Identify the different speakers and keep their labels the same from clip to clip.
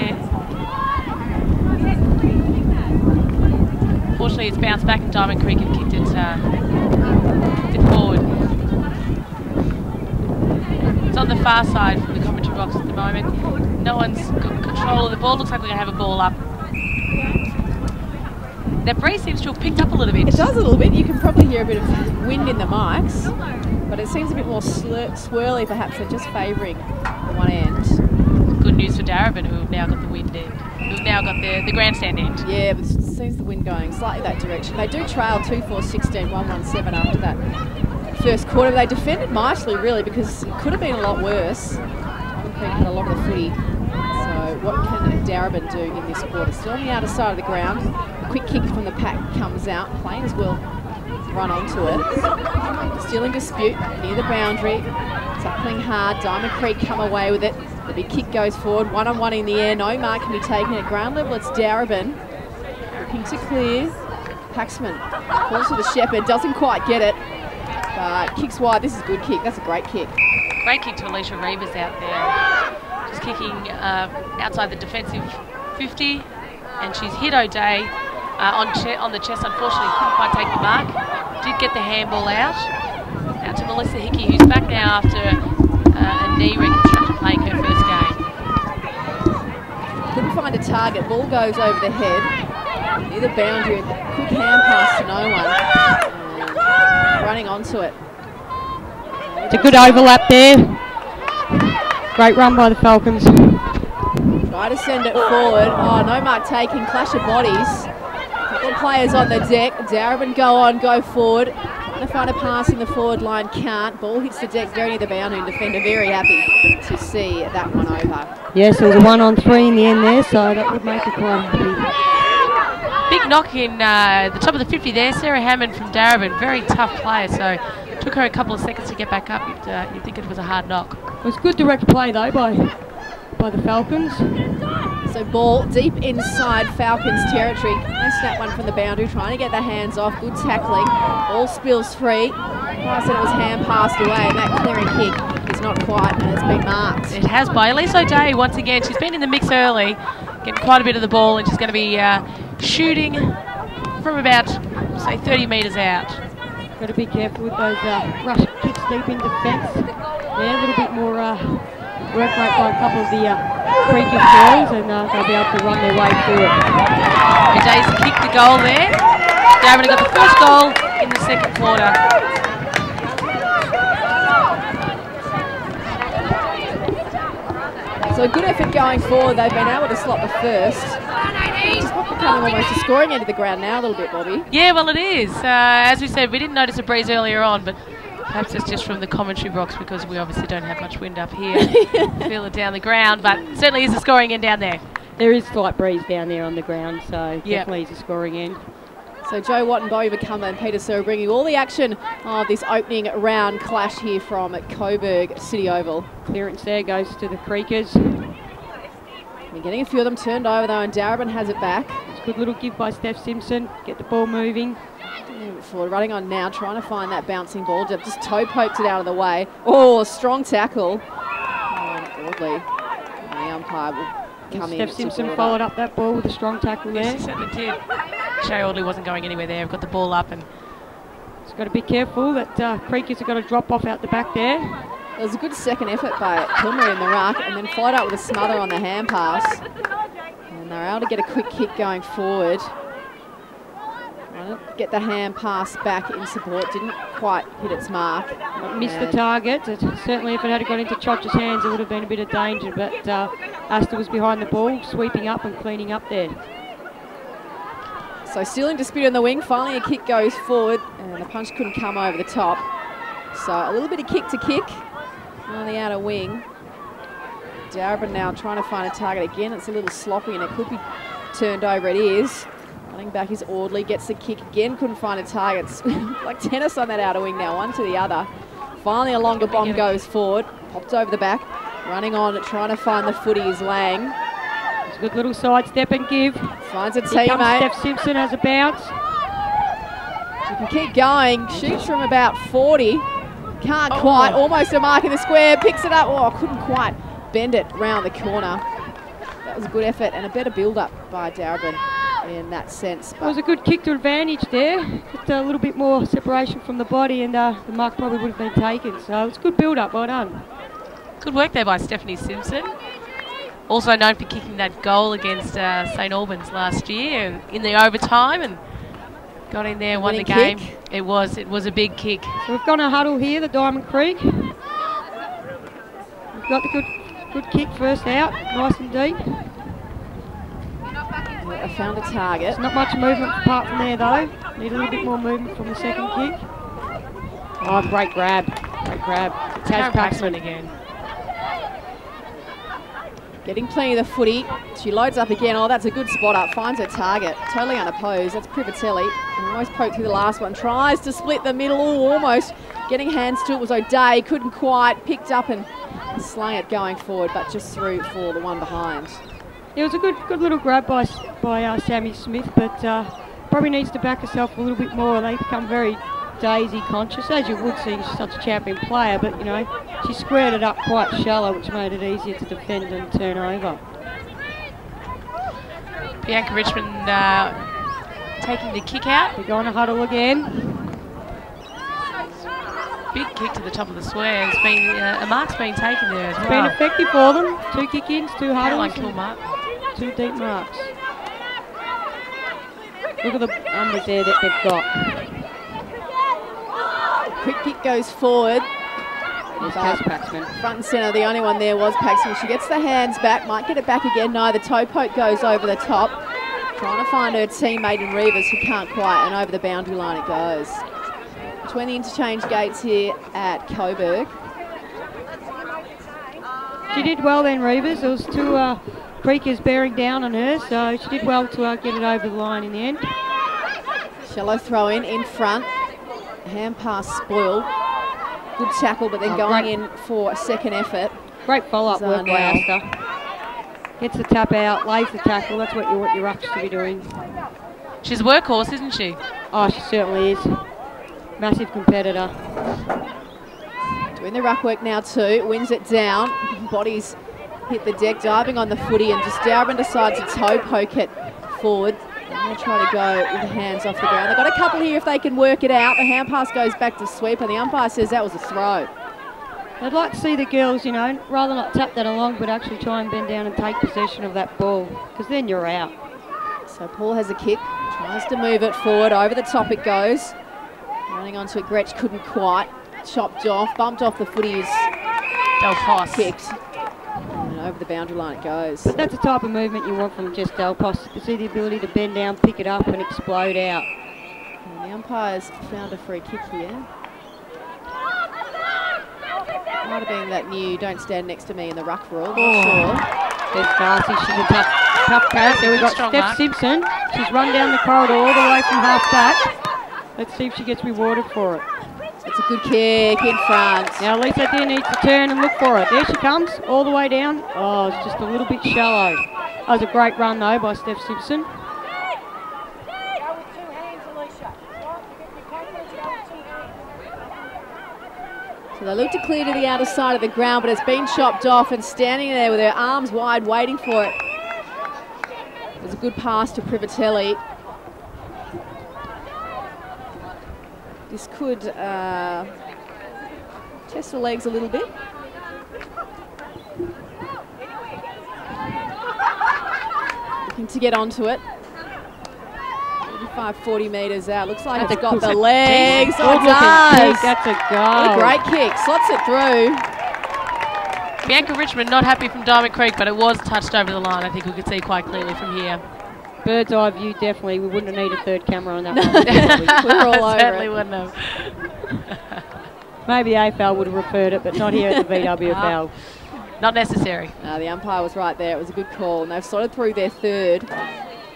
Speaker 1: there. Fortunately, it's bounced back and Diamond Creek have kicked it forward. It's on the far side from the commentary box at the moment. No one's got control of the ball. Looks like we're going to have a ball up. That breeze seems to have picked up a little bit.
Speaker 2: It does a little bit. You can probably hear a bit of wind in the mics, but it seems a bit more swirly perhaps. They're just favouring one end.
Speaker 1: Good news for Darebin, who have now got the wind end. Who've now got the grandstand end.
Speaker 2: Yeah, but it seems the wind going slightly that direction. They do trail 2-4-16, 1-1-7 after that first quarter. They defended nicely, really, because it could have been a lot worse. Diamond Creek had a lot of the footy. So what can Darebin do in this quarter? Still on the outer side of the ground. A quick kick from the pack comes out. Plains will run onto it. Still in dispute near the boundary. Tackling hard. Diamond Creek come away with it. The big kick goes forward. One-on-one in the air. No mark can be taken at ground level. It's Darebin. Looking to clear. Paxman calls for the Shepherd. Doesn't quite get it. But kicks wide. This is a good kick. That's a great kick.
Speaker 1: Great kick to Alicia Reavers out there. Just kicking outside the defensive 50, and she's hit O'Day on the chest. Unfortunately, couldn't quite take the mark. Did get the handball out. Out to Melissa Hickey, who's back now after a knee reconstruction playing her first game.
Speaker 2: Couldn't find a target. Ball goes over the head. Near the boundary. Quick hand pass to no one. And running onto it.
Speaker 3: It's a good overlap there. Great run by the Falcons.
Speaker 2: Try to send it forward. Oh, no mark taken. Clash of bodies. Couple of players on the deck. Darebin go forward. Trying to find a pass in the forward line. Can't. Ball hits the deck very near the boundary, and defender very happy to see that one over.
Speaker 3: Yes, there was a 1-on-3 in the end there, so that would make it quite
Speaker 1: big knock in the top of the 50 there. Sarah Hammond from Darebin. Very tough player, so took her a couple of seconds to get back up. You'd think it was a hard knock.
Speaker 3: It was good direct play though by the Falcons.
Speaker 2: So ball deep inside Falcons territory. They snap one from the boundary, trying to get their hands off. Good tackling. Ball spills free. I said it was hand passed away, and that clearing kick is not quite, and it's been marked.
Speaker 1: It has by Elise O'Day once again. She's been in the mix early, getting quite a bit of the ball, and she's going to be shooting from about, say, 30 metres out.
Speaker 3: Got to be careful with those rush kicks deep in defence. Yeah, a little bit more work rate by a couple of the Creekers girls, and they'll be able to run their way through it.
Speaker 1: O'Day's kicked the goal there. Darebin got the first goal in the second quarter.
Speaker 2: So a good effort going forward. They've been able to slot the first. It's becoming almost a scoring end of the ground now a little bit, Bobby.
Speaker 1: Yeah, well it is. As we said, we didn't notice a breeze earlier on, but perhaps it's just from the commentary box because we obviously don't have much wind up here. Feel it down the ground, but certainly is a scoring end down there.
Speaker 3: There is slight breeze down there on the ground, so definitely is a scoring end.
Speaker 2: So Joe Watt and Bobby McCumbers and Peter Sir bringing all the action of this opening round clash here from Coburg City Oval.
Speaker 3: Clearance there goes to the Creekers.
Speaker 2: We're getting a few of them turned over though, and Darebin has it back.
Speaker 3: It's a good little give by Steph Simpson. Get the ball moving.
Speaker 2: Forward, running on now, trying to find that bouncing ball. Just toe poked it out of the way. Oh, a strong tackle. Broadly. The umpire will come in.
Speaker 3: Steph Simpson followed up that ball with a strong tackle there.
Speaker 1: Yes, he certainly did. Shay Audley wasn't going anywhere there. We've got the ball up, and
Speaker 3: he's got to be careful that Creekers have got to drop off out the back there.
Speaker 2: There was a good second effort by Kilmer in the ruck, and then followed up with a smother on the hand pass. And they're able to get a quick kick going forward. Get the hand pass back in support. Didn't quite hit its mark.
Speaker 3: Missed the target. Certainly if it had gone into Chotch's hands, it would have been a bit of danger, but Astor was behind the ball, sweeping up and cleaning up there.
Speaker 2: So still in dispute on the wing. Finally a kick goes forward, and the punch couldn't come over the top. So a little bit of kick to kick on the outer wing. Darebin now trying to find a target again. It's a little sloppy and it could be turned over. It is. Running back is Audley, gets the kick again, couldn't find a target. Like tennis on that outer wing now, one to the other. Finally a longer bomb goes forward, popped over the back. Running on, trying to find the footy is Lang.
Speaker 3: It's a good little sidestep and give.
Speaker 2: Finds a
Speaker 3: teammate.
Speaker 2: Steph
Speaker 3: Simpson has a bounce.
Speaker 2: She can keep going, shoots from about 40. Can't quite, almost a mark in the square, picks it up. Oh, couldn't quite bend it round the corner. that was a good effort and a better build-up by Darebin in that sense.
Speaker 3: It was a good kick to advantage there. Just a little bit more separation from the body, and the mark probably would have been taken. So it's good build-up. Well done.
Speaker 1: Good work there by Stephanie Simpson. Also known for kicking that goal against St Albans last year in the overtime, and got in there, won the game.
Speaker 2: Kick.
Speaker 1: It was a big kick.
Speaker 3: So we've got a huddle here, the Diamond Creek. We've got the good kick first out, nice and deep.
Speaker 2: I found a target.
Speaker 3: There's not much movement apart from there though. Need a little bit more movement from the second kick. Oh, great grab. Great grab.
Speaker 1: Taz Paxman again.
Speaker 2: Getting plenty of the footy. She loads up again. Oh, that's a good spot up. Finds her target. Totally unopposed. That's Privatelli. Almost poked through the last one. Tries to split the middle. Oh, almost getting hands to it was O'Day. Couldn't quite. Picked up and slang it going forward, but just through for the one behind.
Speaker 3: It was a good little grab by Sammy Smith, but probably needs to back herself a little bit more. They become very daisy conscious, as you would see. She's such a champion player, but you know, she squared it up quite shallow, which made it easier to defend and turn over.
Speaker 1: Bianca Richmond taking the kick out.
Speaker 3: They're going to huddle again.
Speaker 1: Big kick to the top of the square. It's been a mark's been taken there as well.
Speaker 3: It's been effective for them. 2 kick-ins, 2 huddles,
Speaker 1: kill mark.
Speaker 3: 2 deep marks. Look at the numbers there that they've got.
Speaker 2: Quick kick goes forward.
Speaker 3: There's Taz Paxman.
Speaker 2: Front and centre, the only one there was Paxman. She gets the hands back, might get it back again. No, the toe poke goes over the top. Trying to find her teammate in Reavers, who can't quite, and over the boundary line it goes. Between the interchange gates here at Coburg.
Speaker 3: She did well then, Reavers. There was 2 Creekers bearing down on her, so she did well to get it over the line in the end.
Speaker 2: Shallow throw in front. Hand pass spoiled. Good tackle, but then going in for a second effort.
Speaker 3: Great follow-up work by Asta. Gets the tap out, lays the tackle. That's what you want your rucks to be doing.
Speaker 1: She's a workhorse, isn't she?
Speaker 3: Oh, she certainly is. Massive competitor.
Speaker 2: Doing the ruck work now too. Wins it down. Bodies hit the deck, diving on the footy, and just Darebin decides to toe poke it forward. And they try to go with the hands off the ground. They've got a couple here if they can work it out. The hand pass goes back to sweep, and the umpire says that was a throw.
Speaker 3: I'd like to see the girls, you know, rather not tap that along, but actually try and bend down and take possession of that ball, because then you're out.
Speaker 2: So Paul has a kick, tries to move it forward. Over the top it goes. Running onto it, Gretsch couldn't quite. Chopped off, bumped off the footy.
Speaker 1: Del Pos.
Speaker 2: Kicked. And over the boundary line it goes.
Speaker 3: But that's the type of movement you want from Jess Del Pos, to see the ability to bend down, pick it up and explode out.
Speaker 2: And the umpire's found a free kick here. Might have been that new don't stand next to me in the ruck rule, not sure.
Speaker 3: There's Darcy, she's a tough carrot. There we've got Steph Simpson. She's run down the corridor all the way from half back. Let's see if she gets rewarded for it.
Speaker 2: It's a good kick in front.
Speaker 3: Now Lisa Deer needs to turn and look for it. There she comes, all the way down. Oh, it's just a little bit shallow. That was a great run though by Steph Simpson.
Speaker 2: So they look to clear to the outer side of the ground, but it's been chopped off, and standing there with her arms wide waiting for it. It was a good pass to Privatelli. This could test her legs a little bit. Looking to get onto it. 40 metres out. Looks like it's got the legs. Oh, it does.
Speaker 3: That's a goal.
Speaker 2: What a great kick. Slots it through.
Speaker 1: Bianca Richmond not happy from Diamond Creek, but it was touched over the line. I think we could see quite clearly from here.
Speaker 3: Bird's eye view, definitely. We wouldn't have needed a third camera on that one.
Speaker 2: We're all over
Speaker 1: Certainly
Speaker 2: it.
Speaker 1: wouldn't have.
Speaker 3: Maybe AFL would have referred it, but not here at the VWFL.
Speaker 1: Not necessary.
Speaker 2: No, the umpire was right there. It was a good call, and they've slotted through their third.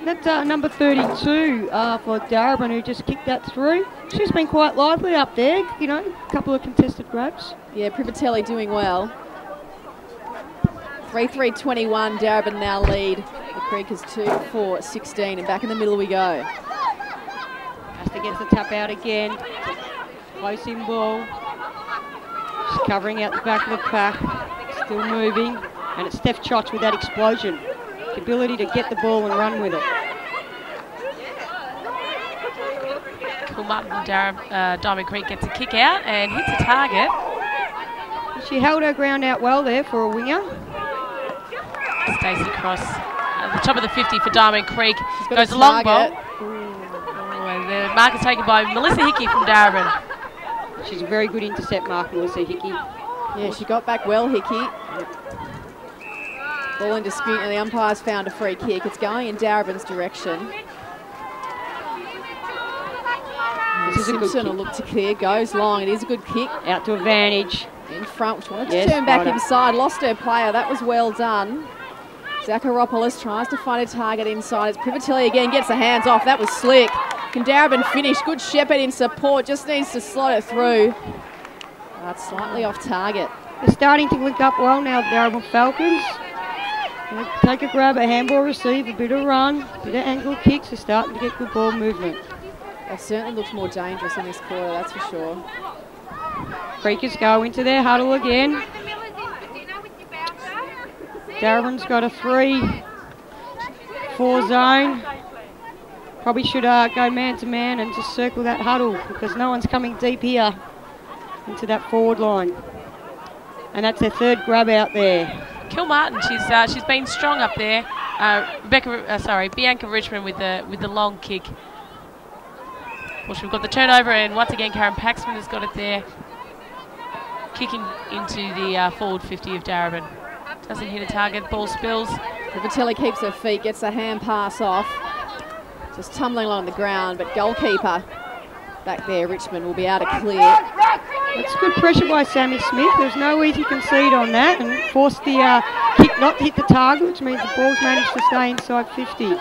Speaker 3: That's number 32 for Darebin, who just kicked that through. She's been quite lively up there, you know, a couple of contested grabs.
Speaker 2: Yeah, Privatelli doing well. 3-3-21, Darebin now lead. The Creekers 2-4-16, and back in the middle we go.
Speaker 3: Asta gets the tap out again. Close in ball. She's covering out the back of the pack. Still moving. And it's Steph Chotch with that explosion. the ability to get the ball and run with it.
Speaker 1: Martin from Diamond Creek gets a kick out and hits a target.
Speaker 3: She held her ground out well there for a winger.
Speaker 1: Stacey Cross at the top of the 50 for Diamond Creek. Goes a long ball. And the mark is taken by Melissa Hickey from Darebin.
Speaker 3: She's a very good intercept mark, Melissa Hickey.
Speaker 2: Yeah, she got back well, Hickey. Ball in dispute and the umpire's found a free kick. It's going in Darebin's direction. Simpson will look to clear, goes long. It is a good kick.
Speaker 3: Out to advantage.
Speaker 2: In front, she wanted to turn back inside, lost her player. That was well done. Zakharopoulos tries to find a target inside. It's Privatelli again, gets the hands off. That was slick. Can Darebin finish? Good Shepherd in support, just needs to slot it through. That's slightly off target.
Speaker 3: They're starting to link up well now, Darebin Falcons. Take a grab, a handball receive, a bit of run, a bit of angle kicks. They're starting to get good ball movement.
Speaker 2: It certainly looks more dangerous in this quarter, that's for sure.
Speaker 3: Creekers go into their huddle again. Darebin's got a 3-4 zone. Probably should go man to man and just circle that huddle because no one's coming deep here into that forward line. And that's their third grab out there.
Speaker 1: Kilmartin, she's been strong up there. Bianca Richmond with the long kick. Well, we've got the turnover, and once again, Karen Paxman has got it there. Kicking into the forward 50 of Darebin. Doesn't hit a target, ball spills.
Speaker 2: Privatelli keeps her feet, gets a hand pass off. Just tumbling along the ground, but goalkeeper back there, Richmond, will be able to clear.
Speaker 3: That's good pressure by Sammy Smith. There's no easy concede on that, and forced the kick not to hit the target, which means the ball's managed to stay inside 50.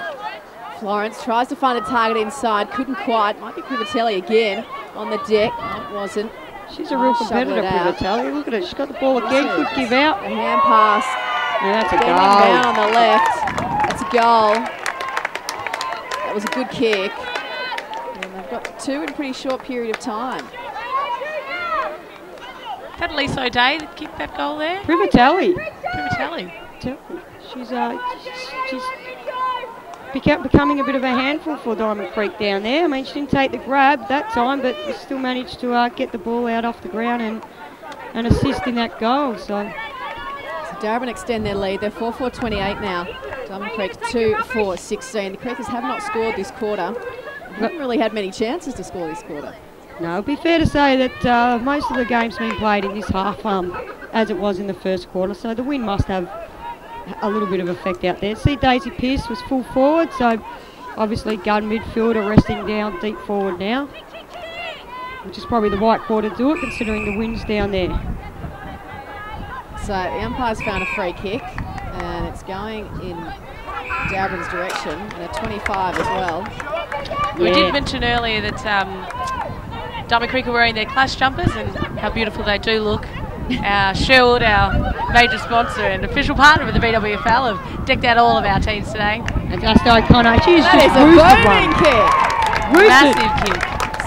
Speaker 2: Florence tries to find a target inside, couldn't quite. Might be Privatelli again on the deck. No, it wasn't.
Speaker 3: She's a real competitor, Privatelli. Look at it. She's got the ball again. Good give out.
Speaker 2: A hand pass.
Speaker 3: And that's a goal.
Speaker 2: Down on the left. That's a goal. That was a good kick. And they've got two in a pretty short period of time.
Speaker 1: Is that Lisa O'Day that kicked that goal there?
Speaker 3: Privatelli. She's becoming a bit of a handful for Diamond Creek down there. I mean, she didn't take the grab that time, but still managed to get the ball out off the ground and assist in that goal. So
Speaker 2: Darebin extend their lead. They're 4-4-28 now. Diamond Creek 2-4-16. The Creekers have not scored this quarter. Haven't really had many chances to score this quarter.
Speaker 3: No, it'd be fair to say that most of the game's been played in this half as it was in the first quarter, so the win must have a little bit of effect out there. See, Daisy Pearce was full forward, so obviously gun midfielder resting down deep forward now, which is probably the right call to do it considering the wind's down there.
Speaker 2: So the umpire's found a free kick and it's going in Darebin's direction, and a 25 as well.
Speaker 1: We did mention earlier that Diamond Creek are wearing their Clash jumpers and how beautiful they do look. Sherwood, our major sponsor and official partner of the VWFL, have decked out all of our teams today.
Speaker 3: And just O'Connor, she's
Speaker 2: that
Speaker 3: just
Speaker 2: is a booming kick.
Speaker 1: Massive kick.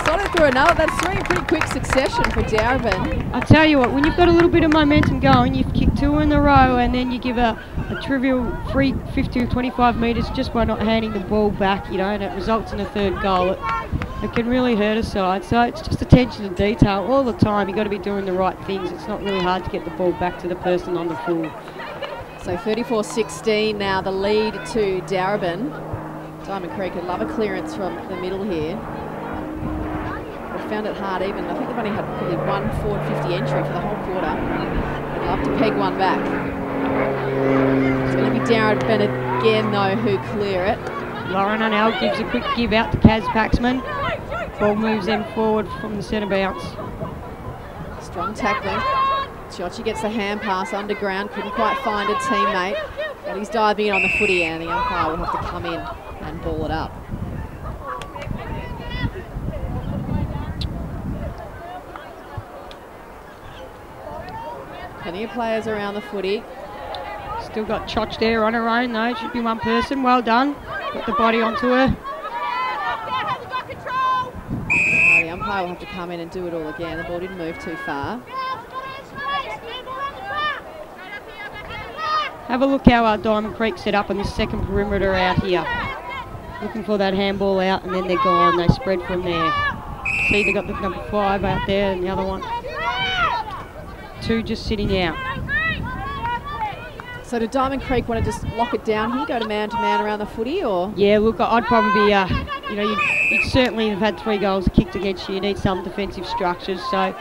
Speaker 2: Slotted through another. That's three in pretty quick succession for Darebin.
Speaker 3: I tell you what, when you've got a little bit of momentum going, you've kicked two in a row and then you give a trivial free 50 or 25 metres just by not handing the ball back, you know, and it results in a third goal. It can really hurt a side, so it's just attention to detail all the time. You've got to be doing the right things. It's not really hard to get the ball back to the person on the full.
Speaker 2: So 34-16 now, the lead to Darebin. Diamond Creek would love a clearance from the middle here. They found it hard even. I think they've only had one forward 50 entry for the whole quarter. They'd love to peg one back. It's going to be Darebin again though who clear it.
Speaker 3: Lauren Unnell gives a quick give out to Kaz Paxman. Ball moves them forward from the centre bounce.
Speaker 2: Strong tackling. Chiocci gets a hand pass underground, couldn't quite find a teammate, but he's diving in on the footy and the umpire will have to come in and ball it up. Plenty of players around the footy.
Speaker 3: Still got Chotch there on her own though, should be one person, well done. Got the body onto her.
Speaker 2: The umpire will have to come in and do it all again. The ball didn't move too far.
Speaker 3: Have a look how our Diamond Creek set up on this second perimeter out here. Looking for that handball out, and then they're gone. They spread from there. See, they got the number 5 out there, and the other one. 2 just sitting out.
Speaker 2: So did Diamond Creek want to just lock it down here, go to man around the footy, or?
Speaker 3: Yeah, look, I'd probably, you know, you'd certainly have had 3 goals kicked against you. You need some defensive structures. So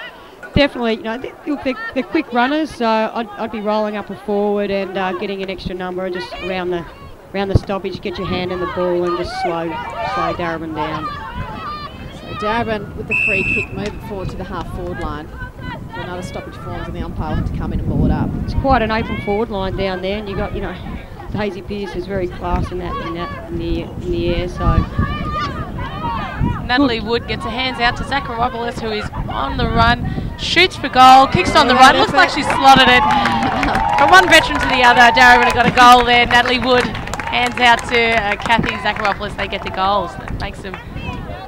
Speaker 3: definitely, you know, they're quick runners. So I'd be rolling up a forward and getting an extra number just around the stoppage. Get your hand in the ball and just slow Darebin down.
Speaker 2: So Darebin with the free kick, moving forward to the half-forward line. Another stoppage forms, and the umpire will have to come in and ball it up.
Speaker 3: It's quite an open forward line down there, and you got, you know, Daisy Pearce is very class in the air. So
Speaker 1: Natalie Wood gets her hands out to Zacharopoulos, who is on the run, shoots for goal, kicks on the run. Looks like she slotted it from one veteran to the other. Darebin got a goal there. Natalie Wood hands out to Kathy Zacharopoulos. They get the goals. That makes them.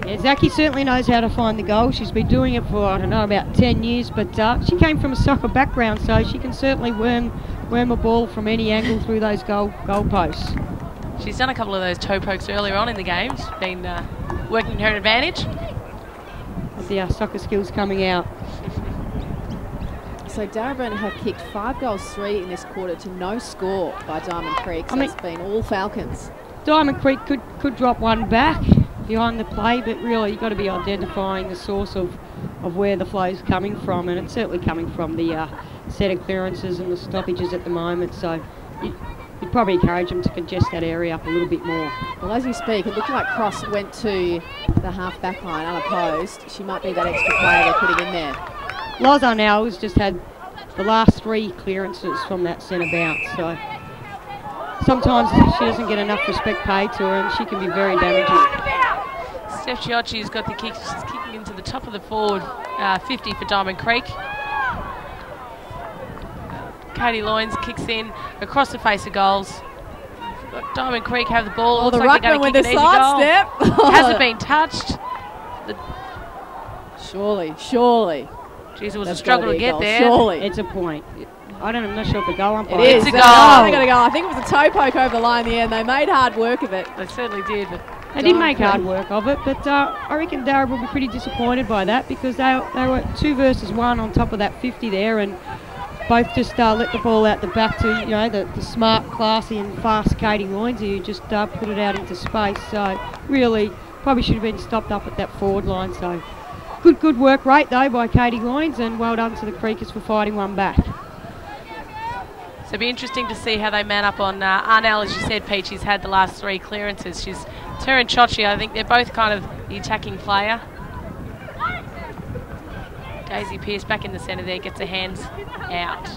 Speaker 3: Yeah, Zachy certainly knows how to find the goal. She's been doing it for, I don't know, about 10 years, but she came from a soccer background, so she can certainly worm a ball from any angle through those goal posts.
Speaker 1: She's done a couple of those toe pokes earlier on in the game. She's been working her advantage.
Speaker 3: With the soccer skills coming out.
Speaker 2: So Darebin have kicked 5 goals, 3 in this quarter to no score by Diamond Creek. So it's been all Falcons.
Speaker 3: Diamond Creek could drop one back behind the play, but really you've got to be identifying the source of where the flow's coming from, and it's certainly coming from the set of clearances and the stoppages at the moment. So you'd probably encourage them to congest that area up a little bit more.
Speaker 2: Well, as you speak, it looked like Cross went to the half back line unopposed. She might be that extra player they're putting in there.
Speaker 3: Loza now has just had the last 3 clearances from that centre bounce, so sometimes she doesn't get enough respect paid to her, and she can be very damaging.
Speaker 1: Steph Chiocci's got the kick. She's kicking into the top of the forward 50 for Diamond Creek. Katie Loynes kicks in across the face of goals. Got Diamond Creek have the ball.
Speaker 2: Oh, the
Speaker 1: like
Speaker 2: ruckman with the side step.
Speaker 1: Hasn't been touched.
Speaker 2: Surely.
Speaker 1: Jeez, it was a struggle to get there.
Speaker 2: Surely.
Speaker 3: It's a point. I'm not sure if the goal umpire.
Speaker 2: It is.
Speaker 1: It's a goal.
Speaker 2: I think it was a toe poke over the line in the end. They made hard work of it.
Speaker 1: They certainly did. But
Speaker 3: they did make hard work of it, but I reckon Darebin will be pretty disappointed by that, because they were 2 versus 1 on top of that 50 there, and both just let the ball out the back to, you know, the smart, classy and fast Katie Loynes, who just put it out into space. So really probably should have been stopped up at that forward line. So good work rate though by Katie Loynes, and well done to the Creekers for fighting one back.
Speaker 1: So it'll be interesting to see how they man up on Arnell. As you said, Pete, she's had the last 3 clearances. She's her and Chiocci, I think they're both kind of the attacking player. Daisy Pearce back in the centre there, gets her hands out.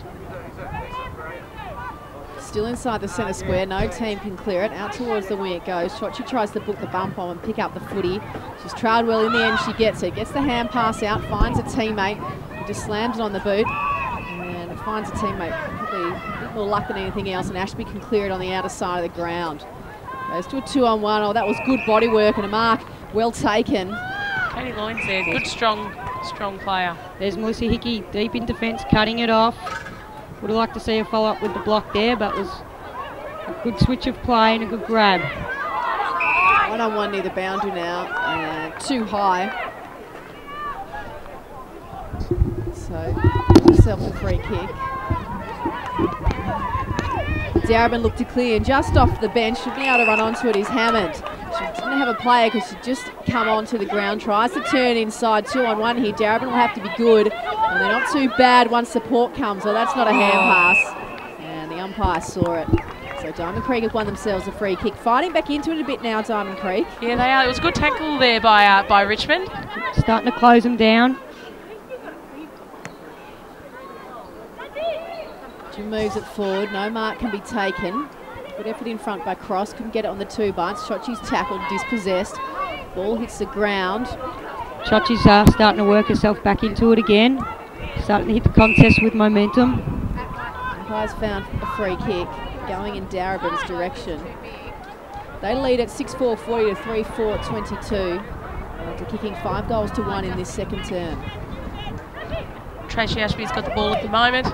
Speaker 2: Still inside the centre square, no team can clear it. Out towards the wing it goes. Chiocci tries to book the bump on and pick up the footy. She's trailed well in the end, she gets it. Gets the hand pass out, finds a teammate, who just slams it on the boot. And finds a teammate, probably a bit more luck than anything else, and Ashby can clear it on the outer side of the ground. Goes to a 2-on-1. Oh, that was good body work and a mark well taken.
Speaker 1: Katie Loynes there, good strong player.
Speaker 3: There's Melissa Hickey deep in defence, cutting it off. Would have liked to see her follow up with the block there, but it was a good switch of play and a good grab.
Speaker 2: 1-on-1 near the boundary now, and too high. So, herself a free kick. Darebin looked to clear, and just off the bench, should be able to run onto it is Hammond. She didn't have a player because she just come onto the ground, tries to turn inside, 2-on-1 here. Darebin will have to be good, and they're not too bad once support comes, so that's not a hand pass. And the umpire saw it. So Diamond Creek have won themselves a free kick. Fighting back into it a bit now, Diamond Creek.
Speaker 1: Yeah, they are. It was a good tackle there by Richmond.
Speaker 3: Starting to close them down.
Speaker 2: She moves it forward, no mark can be taken. Good effort in front by Cross, couldn't get it on the 2 bites. Chiocci's tackled, dispossessed. Ball hits the ground.
Speaker 3: Chiocci's starting to work herself back into it again. Starting to hit the contest with momentum.
Speaker 2: Umpire's found a free kick going in Darebin's direction. They lead at 6-4-40 to 3-4-22 after kicking 5 goals to 1 in this second term.
Speaker 1: Tracy Ashby's got the ball at the moment.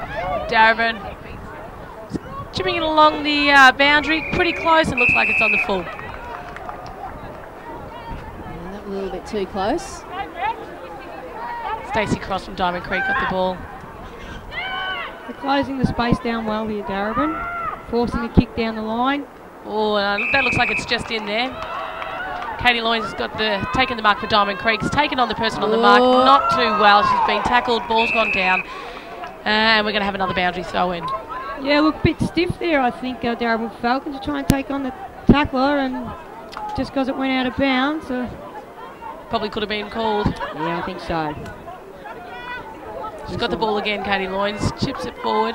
Speaker 1: Darebin chipping it along the boundary, pretty close, and looks like it's on the full.
Speaker 2: Yeah, that was a little bit too close.
Speaker 1: Stacey Cross from Diamond Creek got the ball.
Speaker 3: They're closing the space down well here, Darebin. Forcing the kick down the line.
Speaker 1: Oh, that looks like it's just in there. Katie Loynes has got taken the mark for Diamond Creek. Has taken on the person on the mark, not too well. She's been tackled, ball's gone down. And we're going to have another boundary throw in.
Speaker 3: Yeah, look, a bit stiff there, I think, Darebin Falcons to try and take on the tackler, and just because it went out of bounds.
Speaker 1: Probably could have been called.
Speaker 3: Yeah, I think so.
Speaker 1: She's got the ball again, Katie Loynes. Chips it forward.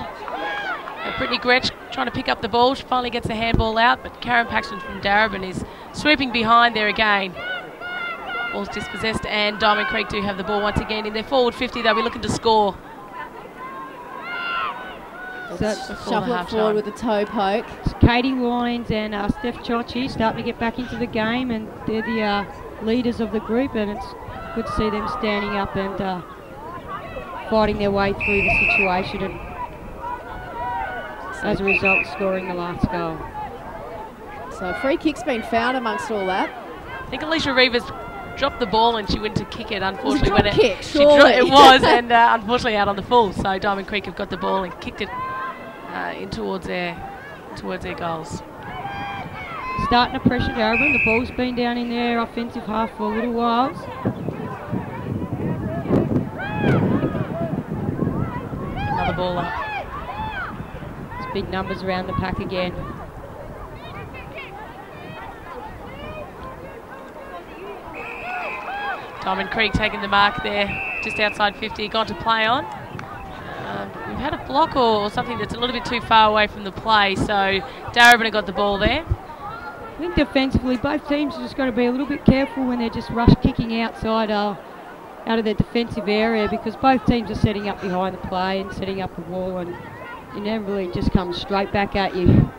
Speaker 1: Brittany Gretsch trying to pick up the ball. She finally gets the handball out, but Karen Paxton from Darebin is sweeping behind there again. Ball's dispossessed, and Diamond Creek do have the ball once again in their forward 50. They'll be looking to score.
Speaker 2: So shuffle it forward with the toe poke.
Speaker 3: It's Katie Loynes and Steph Chochi starting to get back into the game, and they're the leaders of the group, and it's good to see them standing up and fighting their way through the situation, and as a result scoring the last goal.
Speaker 2: So a free kick's been found amongst all that.
Speaker 1: I think Alicia Rivers dropped the ball and she went to kick it, unfortunately.
Speaker 2: It was a drop kick, surely.
Speaker 1: It was, and unfortunately out on the full. So Diamond Creek have got the ball and kicked it in towards their goals.
Speaker 3: Starting to pressure Darebin. The ball's been down in their offensive half for a little while.
Speaker 1: Another ball up.
Speaker 3: There's big numbers around the pack again.
Speaker 1: Diamond Creek taking the mark there, just outside 50, gone to play on. We've had a block or something that's a little bit too far away from the play, so Darebin have got the ball there.
Speaker 3: I think defensively, both teams have just got to be a little bit careful when they're just rush kicking outside out of their defensive area, because both teams are setting up behind the play and setting up the wall, and inevitably it just comes straight back at you.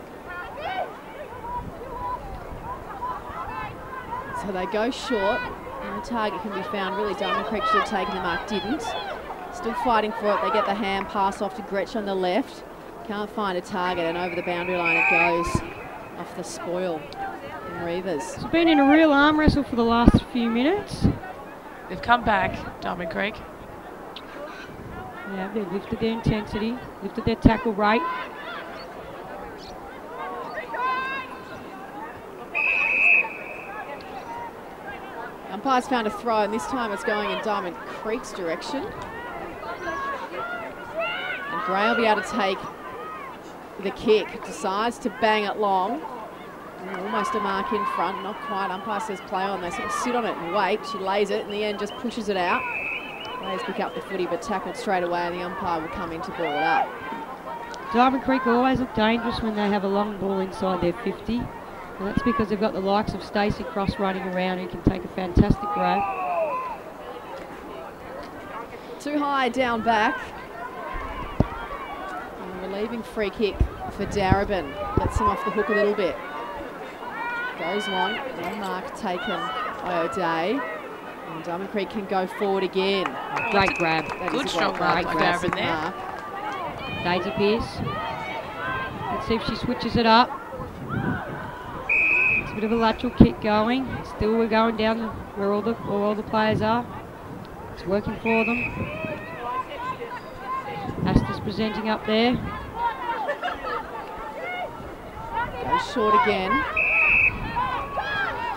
Speaker 2: So they go short. No target can be found. Really, Diamond Creek should have taken the mark, didn't. Still fighting for it. They get the hand pass off to Gretsch on the left. Can't find a target, and over the boundary line it goes off the spoil from Reavers.
Speaker 3: It's been in a real arm wrestle for the last few minutes.
Speaker 1: They've come back, Diamond Creek.
Speaker 3: Yeah, they've lifted their intensity, lifted their tackle rate.
Speaker 2: Umpire's found a throw, and this time it's going in Diamond Creek's direction. And Gray will be able to take the kick, decides to bang it long. And almost a mark in front, not quite. Umpire says play on. They sort of sit on it and wait. She lays it, in the end just pushes it out. Players pick up the footy, but tackled straight away, and the umpire will come in to ball it up.
Speaker 3: Diamond Creek always look dangerous when they have a long ball inside their 50. And that's because they've got the likes of Stacey Cross running around, who can take a fantastic grab.
Speaker 2: Too high down back. And a relieving free kick for Darebin. Gets him off the hook a little bit. Goes long. One mark taken by O'Day. And Diamond Creek can go forward again.
Speaker 3: Great grab.
Speaker 1: Good strong mark by Darebin there.
Speaker 3: Daisy Pearce. Let's see if she switches it up. It's a bit of a lateral kick going. Still we're going down where all the players are. It's working for them. Asta's presenting up there.
Speaker 2: Goes short again.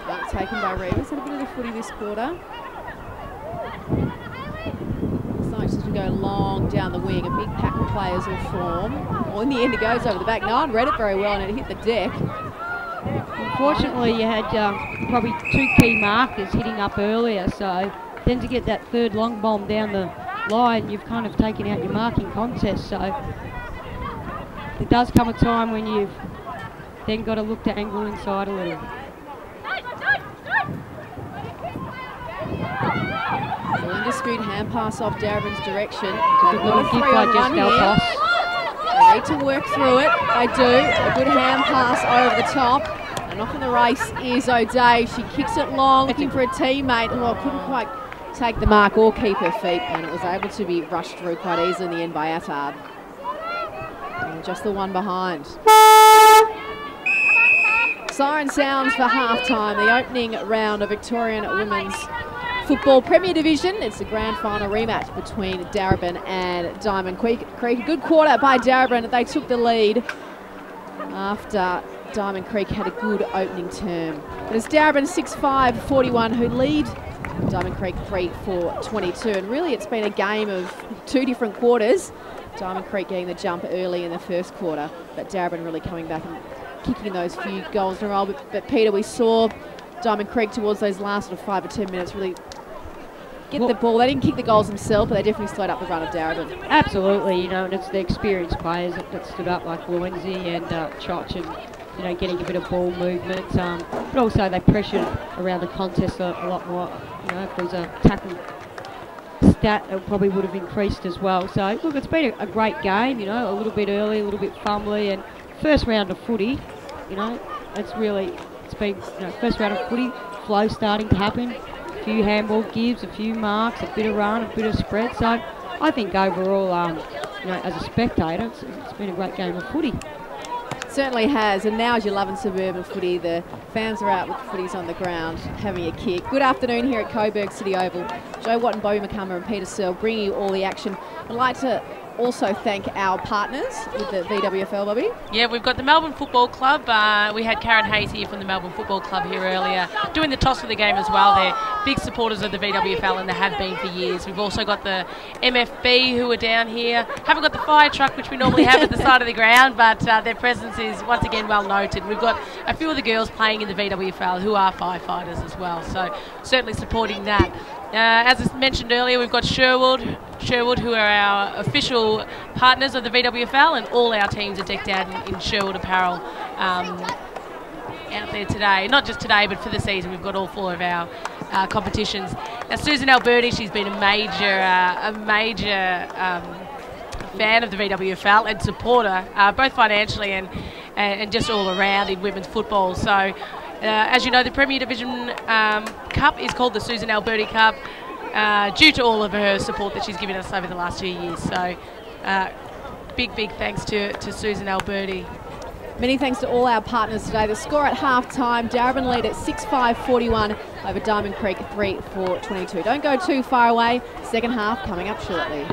Speaker 2: Not taken by Reavers. Had a bit of the footy this quarter. Looks like she's going to go long down the wing. A big pack of players will form. Well, in the end it goes over the back. No one read it very well, and it hit the deck.
Speaker 3: Unfortunately, you had probably two key markers hitting up earlier, so then to get that third long bomb down the line, you've kind of taken out your marking contest. So it does come a time when you've then got to look to angle inside a little.
Speaker 2: So indispute hand pass off Darebin's direction.
Speaker 3: Good little give by Jess Delpos.
Speaker 2: They need to work through it. They do. A good hand pass over the top. And off in the race is O'Day. She kicks it long, looking for a teammate. Oh, couldn't quite take the mark or keep her feet. And it was able to be rushed through quite easily in the end by Attard. And just the one behind. Siren sounds for half-time, the opening round of Victorian Women's Football Premier Division. It's the grand final rematch between Darebin and Diamond Creek. A good quarter by Darebin. They took the lead after Diamond Creek had a good opening term. But it's Darebin 6-5-41 who lead Diamond Creek 3-4-22. And really it's been a game of two different quarters. Diamond Creek getting the jump early in the first quarter, but Darebin really coming back and kicking those few goals in a row. But Peter, we saw Diamond Creek towards those last sort of 5 or 10 minutes really get the ball. They didn't kick the goals themselves, but they definitely slowed up the run of Darebin.
Speaker 3: Absolutely, you know, and it's the experienced players that stood up like Lorenzi and Chotch and, you know, getting a bit of ball movement. But also they pressured around the contest a lot more. You know, if there was a tackle stat, it probably would have increased as well. So, look, it's been a great game, you know, a little bit early, a little bit fumbly, and first round of footy, you know, it's been, you know, first round of footy, flow starting to happen. A few handball gives, a few marks, a bit of run, a bit of spread. So I think overall, you know, as a spectator, it's been a great game of footy.
Speaker 2: Certainly has, and now as you're loving suburban footy, the fans are out with the footies on the ground having a kick. Good afternoon here at Coburg City Oval. Joe Watton, Bobby McCumber and Peter Searle bringing you all the action. I'd like to also thank our partners with the VWFL, Bobby.
Speaker 1: Yeah, we've got the Melbourne Football Club. We had Karen Hayes here from the Melbourne Football Club here earlier, doing the toss for the game as well. They're big supporters of the VWFL and they have been for years. We've also got the MFB who are down here. Haven't got the fire truck, which we normally have at the side of the ground, but their presence is once again well noted. We've got a few of the girls playing in the VWFL who are firefighters as well, so certainly supporting that. As I mentioned earlier, we've got Sherwood, who are our official partners of the VWFL, and all our teams are decked out in Sherwood apparel out there today. Not just today, but for the season. We've got all 4 of our competitions. Now, Susan Alberti, she's been a major fan of the VWFL and supporter, both financially and just all around in women's football. So, as you know, the Premier Division Cup is called the Susan Alberti Cup due to all of her support that she's given us over the last 2 years. So big thanks to Susan Alberti.
Speaker 2: Many thanks to all our partners today. The score at half-time, Darebin lead at 6-5-41 over Diamond Creek 3-4-22. Don't go too far away. Second half coming up shortly.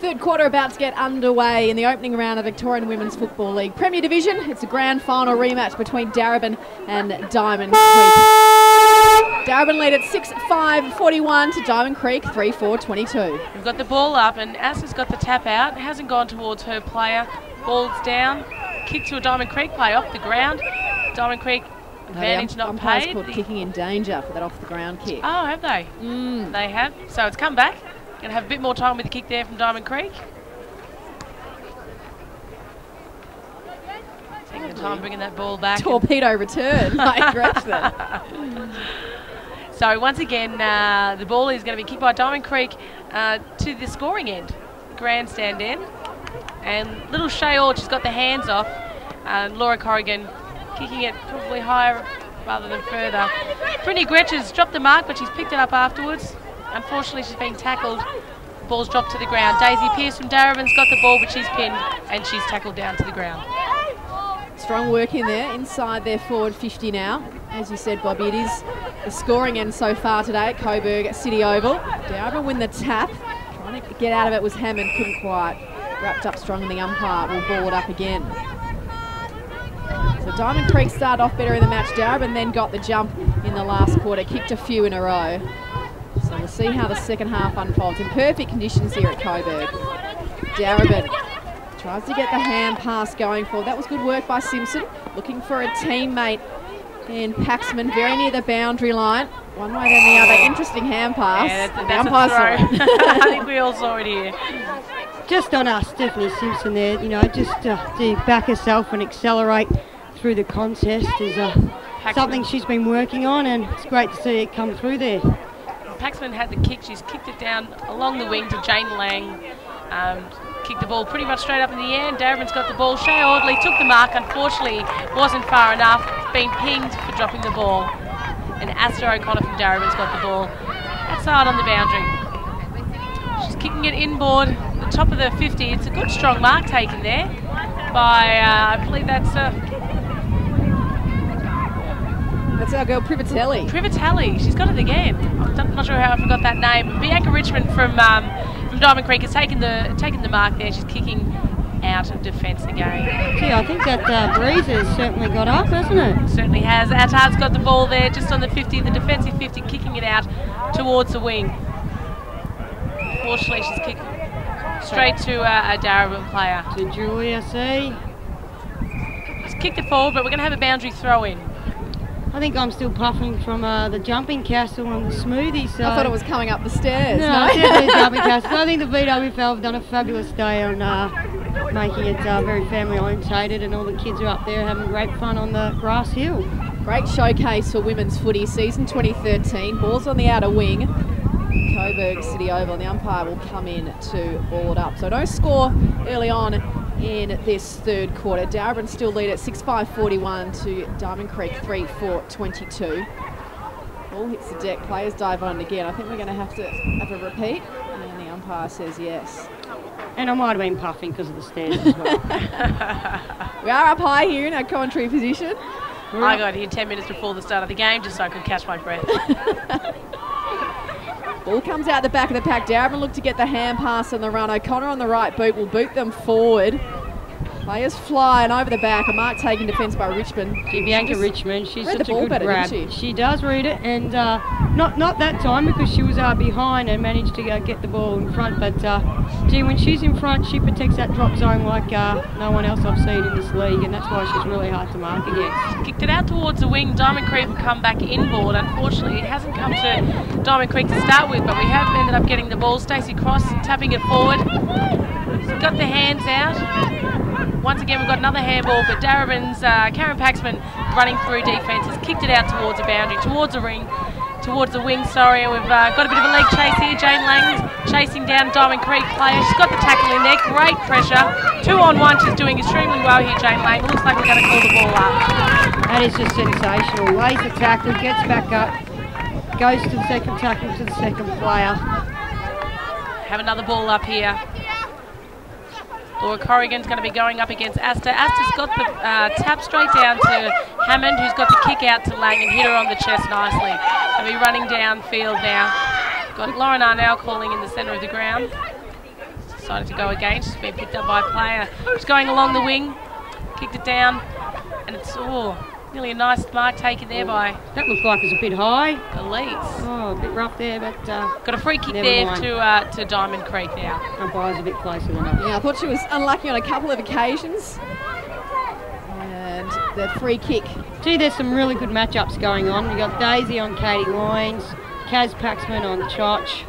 Speaker 2: Third quarter about to get underway in the opening round of Victorian Women's Football League Premier Division. It's a grand final rematch between Darebin and Diamond Creek. Darebin lead at 6-5-41 to Diamond Creek 3-4-22.
Speaker 1: We've got the ball up and Asta's got the tap out. It hasn't gone towards her player. Ball's down. Kick to a Diamond Creek player off the ground. Diamond Creek advantage not
Speaker 2: umpire's
Speaker 1: paid.
Speaker 2: called kicking in danger for that off the ground kick.
Speaker 1: Oh, have they? They have. So it's come back. Going to have a bit more time with the kick there from Diamond Creek. Taking the time bringing that ball back.
Speaker 2: Torpedo return by Gretchen.
Speaker 1: So once again, the ball is going to be kicked by Diamond Creek to the scoring end, grandstand end. And little Shay Orch has got the hands off. Laura Corrigan kicking it probably higher rather than further. Brittany Gretchen's dropped the mark, but she's picked it up afterwards. Unfortunately, she's been tackled. Ball's dropped to the ground. Daisy Pearce from Darebin's got the ball, but she's pinned and she's tackled down to the ground.
Speaker 2: Strong work in there, inside their forward 50 now. As you said, Bobby, it is the scoring end so far today at Coburg City Oval. Darebin win the tap. Trying to get out of it was Hammond, couldn't quite. Wrapped up strong and the umpire will ball it up again. So Diamond Creek started off better in the match. Darebin then got the jump in the last quarter, kicked a few in a row. So we'll see how the second half unfolds. In perfect conditions here at Coburg. Darebin tries to get the hand pass going forward. That was good work by Simpson. Looking for a teammate in Paxman, very near the boundary line. One way then the other. Interesting hand pass.
Speaker 1: Yeah, that's a throw. I think we all saw it here.
Speaker 3: Just on us, Stephanie Simpson there, you know, just to back herself and accelerate through the contest is something she's been working on, and it's great to see it come through there.
Speaker 1: Paxman had the kick. She's kicked it down along the wing to Jane Lang. Kicked the ball pretty much straight up in the air, and Darebin's got the ball. Shay Audley took the mark. Unfortunately, wasn't far enough. Been pinged for dropping the ball. And Asta O'Connor from Darebin's got the ball outside on the boundary. She's kicking it inboard, the top of the 50. It's a good strong mark taken there by, I believe that's
Speaker 2: our girl Privatelli.
Speaker 1: Privatelli, she's got it again. I'm not sure how I forgot that name. Bianca Richmond from Diamond Creek has taken the mark there. She's kicking out of defence again.
Speaker 3: Gee, I think that breeze has certainly got up, hasn't it?
Speaker 1: Certainly has. Attard's got the ball there just on the 50, the defensive 50, kicking it out towards the wing. Unfortunately, she's kicking straight to a Darebin player.
Speaker 3: To Julia C.
Speaker 1: She's kicked it forward, but we're going to have a boundary throw in.
Speaker 3: I think I'm still puffing from the jumping castle and the smoothie. So
Speaker 2: I thought it was coming up the stairs.
Speaker 3: No,
Speaker 2: No?
Speaker 3: definitely jumping castle. I think the VWFL have done a fabulous day on making it very family orientated, and all the kids are up there having great fun on the grass hill.
Speaker 2: Great showcase for women's footy season 2013. Ball's on the outer wing. Coburg City Oval, and the umpire will come in to ball it up. So no score early on in this third quarter. Darebin still lead at 6-5-41 to Diamond Creek 3-4-22. Ball hits the deck, players dive on it again. I think we're going to have a repeat, and the umpire says yes.
Speaker 3: And I might have been puffing because of the stairs as well.
Speaker 2: We are up high here in our commentary position.
Speaker 1: I got here 10 minutes before the start of the game just so I could catch my breath.
Speaker 2: Ball comes out the back of the pack. Darebin look to get the hand pass on the run. O'Connor on the right boot will boot them forward. Players fly and over the back. A mark taken defence by Richmond.
Speaker 3: Bianca Richmond, she's
Speaker 2: read
Speaker 3: such
Speaker 2: the
Speaker 3: a
Speaker 2: ball
Speaker 3: good
Speaker 2: better,
Speaker 3: grab.
Speaker 2: didn't she?
Speaker 3: She does read it, and not that time because she was behind and managed to get the ball in front. But gee, when she's in front, she protects that drop zone like no one else I've seen in this league, and that's why she's really hard to mark against.
Speaker 1: Kicked it out towards the wing. Diamond Creek will come back inboard. Unfortunately, it hasn't come to Diamond Creek to start with, but we have ended up getting the ball. Stacey Cross tapping it forward. She's got the hands out. Once again, we've got another handball, but Darebin's Karen Paxman running through defence has kicked it out towards the boundary, towards the wing, sorry. And we've got a bit of a leg chase here. Jane Lang's chasing down Diamond Creek player. She's got the tackle in there. Great pressure. 2-on-1. She's doing extremely well here, Jane Lang. Looks like we're going to call the ball up.
Speaker 3: That is just sensational. Lays the tackle, gets back up, goes to the second tackle to the second player.
Speaker 1: Have another ball up here. Laura Corrigan's going to be going up against Asta. Asta's got the tap straight down to Hammond, who's got the kick out to Lang and hit her on the chest nicely. They'll be running downfield now. Got Lauren Arnell calling in the centre of the ground. decided to go again. She's been picked up by a player. She's going along the wing, kicked it down, and it's nearly a nice mark taken there by...
Speaker 3: That looked like it was a bit high.
Speaker 1: Elise.
Speaker 3: Oh, a bit rough there, but...
Speaker 1: got a free kick there to Diamond Creek now.
Speaker 3: Umpire's a bit closer than us.
Speaker 2: Yeah, I thought she was unlucky on a couple of occasions. And the free kick.
Speaker 3: Gee, there's some really good matchups going on. You've got Daisy on Katie Loynes, Kaz Paxman on Choch.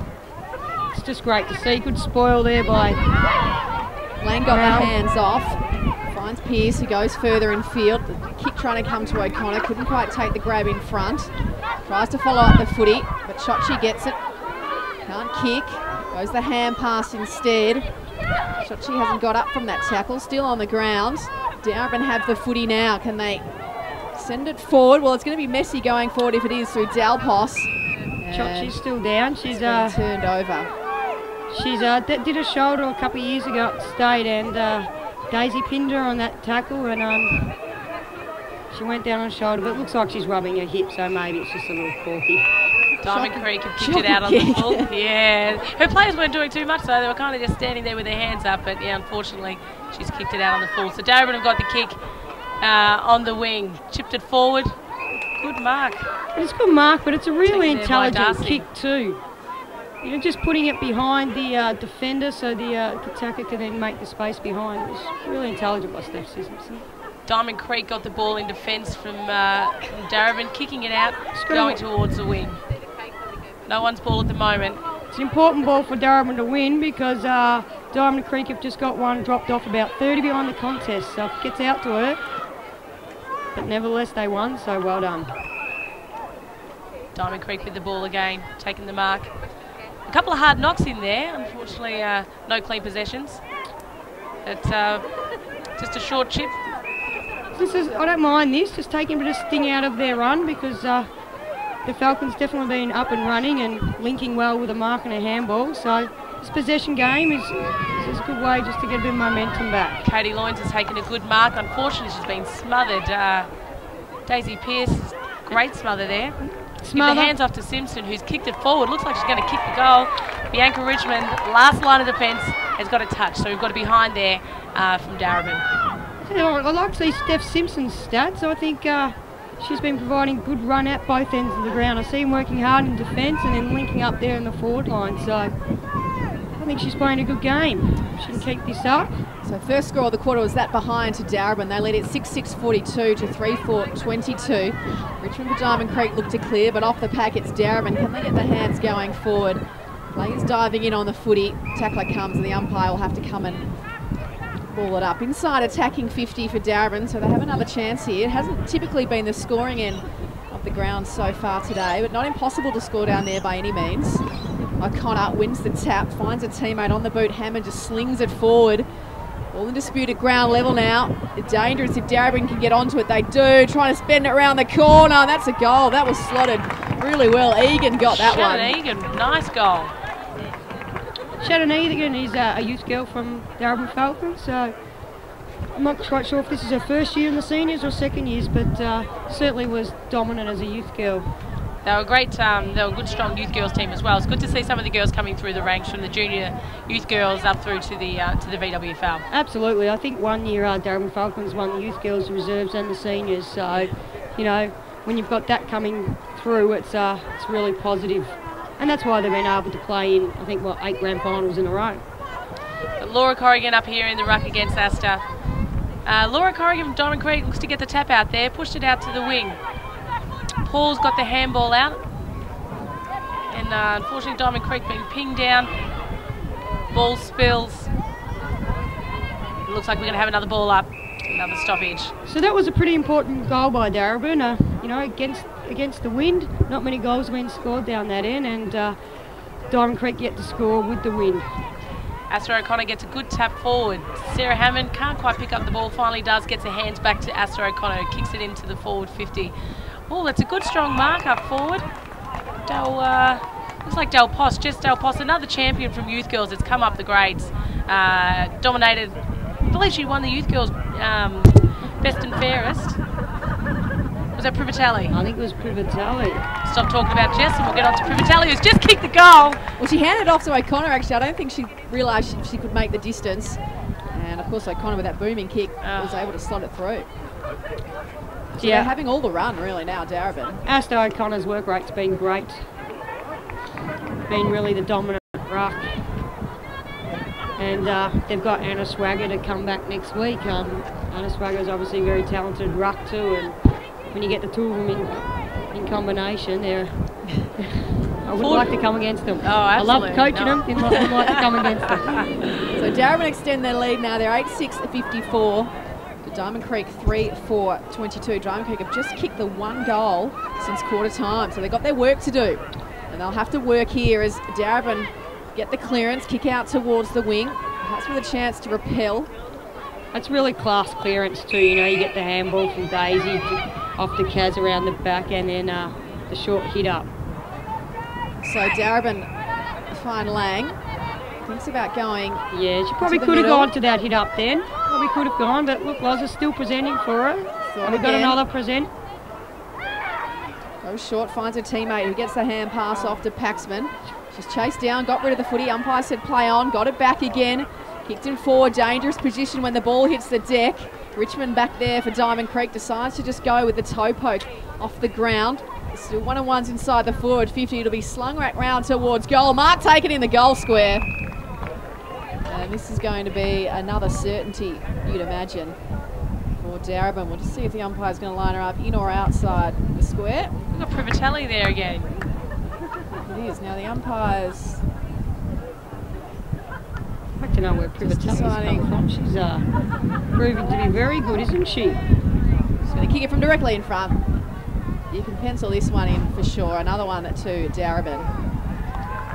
Speaker 3: It's just great to see. Good spoil there by...
Speaker 2: Lang got the hands off. Finds Pearce, who goes further in field. The kick trying to come to O'Connor. Couldn't quite take the grab in front. Tries to follow up the footy, but Chochi gets it. Can't kick. Goes the hand pass instead. Chochi hasn't got up from that tackle. Still on the ground. Darebin have the footy now. Can they send it forward? Well, it's going to be messy going forward if it is through Dalpos.
Speaker 3: Chochi's still down. She's
Speaker 2: turned over.
Speaker 3: She's did a shoulder a couple of years ago at State, and Daisy pinned her on that tackle, and she went down on shoulder, but it looks like she's rubbing her hip, so maybe it's just a little corky.
Speaker 1: Diamond Creek have kicked it out on the full. Yeah, her players weren't doing too much, though. They were kind of just standing there with their hands up, but yeah, unfortunately, she's kicked it out on the full. So Darebin have got the kick on the wing, chipped it forward. Good mark.
Speaker 3: It's a good mark, but it's a really intelligent kick too. You know, just putting it behind the defender so the attacker can then make the space behind. It's really intelligent by Steph Simpson.
Speaker 1: Diamond Creek got the ball in defence from Darebin, kicking it out, going towards the wing. No one's ball at the moment.
Speaker 3: It's an important ball for Darebin to win because Diamond Creek have just got one dropped off about 30 behind the contest, so if it gets out to her. But nevertheless, they won, so well done.
Speaker 1: Diamond Creek with the ball again, taking the mark. A couple of hard knocks in there. Unfortunately, no clean possessions. It's just a short chip.
Speaker 3: I don't mind this, just taking a bit of sting out of their run because the Falcons definitely been up and running and linking well with a mark and a handball. So this possession game is a good way just to get a bit of momentum back.
Speaker 1: Katie Loynes has taken a good mark. Unfortunately, she's been smothered. Daisy Pearce, great smother there. Give the hands off to Simpson, who's kicked it forward. Looks like she's going to kick the goal. Bianca Richmond, last line of defence, has got a touch. So we've got a behind there from Darebin.
Speaker 3: I like to see Steph Simpson's stats. I think she's been providing good run at both ends of the ground. I see him working hard in defence and then linking up there in the forward line. So I think she's playing a good game. She can keep this up.
Speaker 2: So first score of the quarter was that behind to Darebin. They led it 6-6-42 to 3-4-22. Richmond for Diamond Creek looked to clear, but off the pack it's Darebin. Can they get the hands going forward? Players diving in on the footy. Tackler comes and the umpire will have to come and ball it up. Inside attacking 50 for Darebin, so they have another chance here. It hasn't typically been the scoring end of the ground so far today, but not impossible to score down there by any means. O'Connor wins the tap, finds a teammate on the boot. Hammond just slings it forward. All in dispute at ground level now. It's dangerous if Darebin can get onto it. They do. Trying to spin it around the corner. That's a goal. That was slotted really well. Egan got that one.
Speaker 1: Shannon Egan, nice goal.
Speaker 3: Shannon Egan is a youth girl from Darebin Falcons, so I'm not quite sure if this is her first year in the seniors or second years, but certainly was dominant as a youth girl.
Speaker 1: They were great. They were a good, strong youth girls team as well. It's good to see some of the girls coming through the ranks from the junior youth girls up through to the VWFL.
Speaker 3: Absolutely. I think one year Darebin Falcons won the youth girls, reserves, and the seniors. So, you know, when you've got that coming through, it's really positive, and that's why they've been able to play in, I think, 8 grand finals in a row.
Speaker 1: But Laura Corrigan up here in the ruck against Asta. Laura Corrigan from Diamond Creek looks to get the tap out there, pushed it out to the wing. Paul's got the handball out, and unfortunately Diamond Creek being pinged down. Ball spills. It looks like we're going to have another ball up, another stoppage.
Speaker 3: So that was a pretty important goal by Darebin. You know, against the wind, not many goals have been scored down that end, and Diamond Creek get to score with the wind.
Speaker 1: Asta O'Connor gets a good tap forward. Sarah Hammond can't quite pick up the ball, finally does, gets her hands back to Asta O'Connor, kicks it into the forward 50. Oh, that's a good strong mark up forward. Looks like Del Post, Jess Del Post, another champion from youth girls that's come up the grades. Dominated, I believe she won the youth girls best and fairest. Was that Privatelli?
Speaker 3: I think it was Privatelli.
Speaker 1: Stop talking about Jess and we'll get on to Privatelli, who's just kicked the goal.
Speaker 2: Well, she handed off to O'Connor, actually. I don't think she realised she could make the distance. And, of course, O'Connor, with that booming kick, was able to slot it through. So they're having all the run, really, now, Darebin.
Speaker 3: Asta O'Connor's work rate's been great. Been really the dominant ruck. And they've got Anna Swagger to come back next week. Anna Swagger's obviously a very talented ruck too, and when you get the two of them in combination, I wouldn't like to come against them.
Speaker 1: Oh, absolutely.
Speaker 3: I love coaching them, didn't like to come against them.
Speaker 2: So Darebin extend their lead now. They're 8-6-54 to Diamond Creek 3-4-22. Diamond Creek have just kicked the one goal since quarter time, so they've got their work to do. And they'll have to work here as Darebin get the clearance, kick out towards the wing. That's with a chance to repel.
Speaker 3: That's really class clearance too. You know, you get the handball from Daisy off the Kaz around the back, and then the short hit up.
Speaker 2: So Darebin find Lang. Thinks about going.
Speaker 3: Yeah, she probably could have gone to that hit up then. Probably could have gone, but look, Loz is still presenting for her. And we've got another present.
Speaker 2: Goes short, finds a teammate who gets the hand pass off to Paxman. She's chased down, got rid of the footy. Umpire said play on, got it back again. Kicked in forward, dangerous position when the ball hits the deck. Richmond back there for Diamond Creek, decides to just go with the toe poke off the ground. Still 1-on-1s inside the forward 50. It'll be slung right round towards goal. Mark taken in the goal square. And this is going to be another certainty, you'd imagine, for Darebin. We'll just see if the umpire's going to line her up in or outside the square.
Speaker 1: We've got Privatelli there again.
Speaker 2: It is. Now the umpires...
Speaker 3: I'd like to know where Privatelli's coming from. She's proving to be very good, isn't she?
Speaker 2: She's going to kick it from directly in front. You can pencil this one in for sure. Another one to Darebin.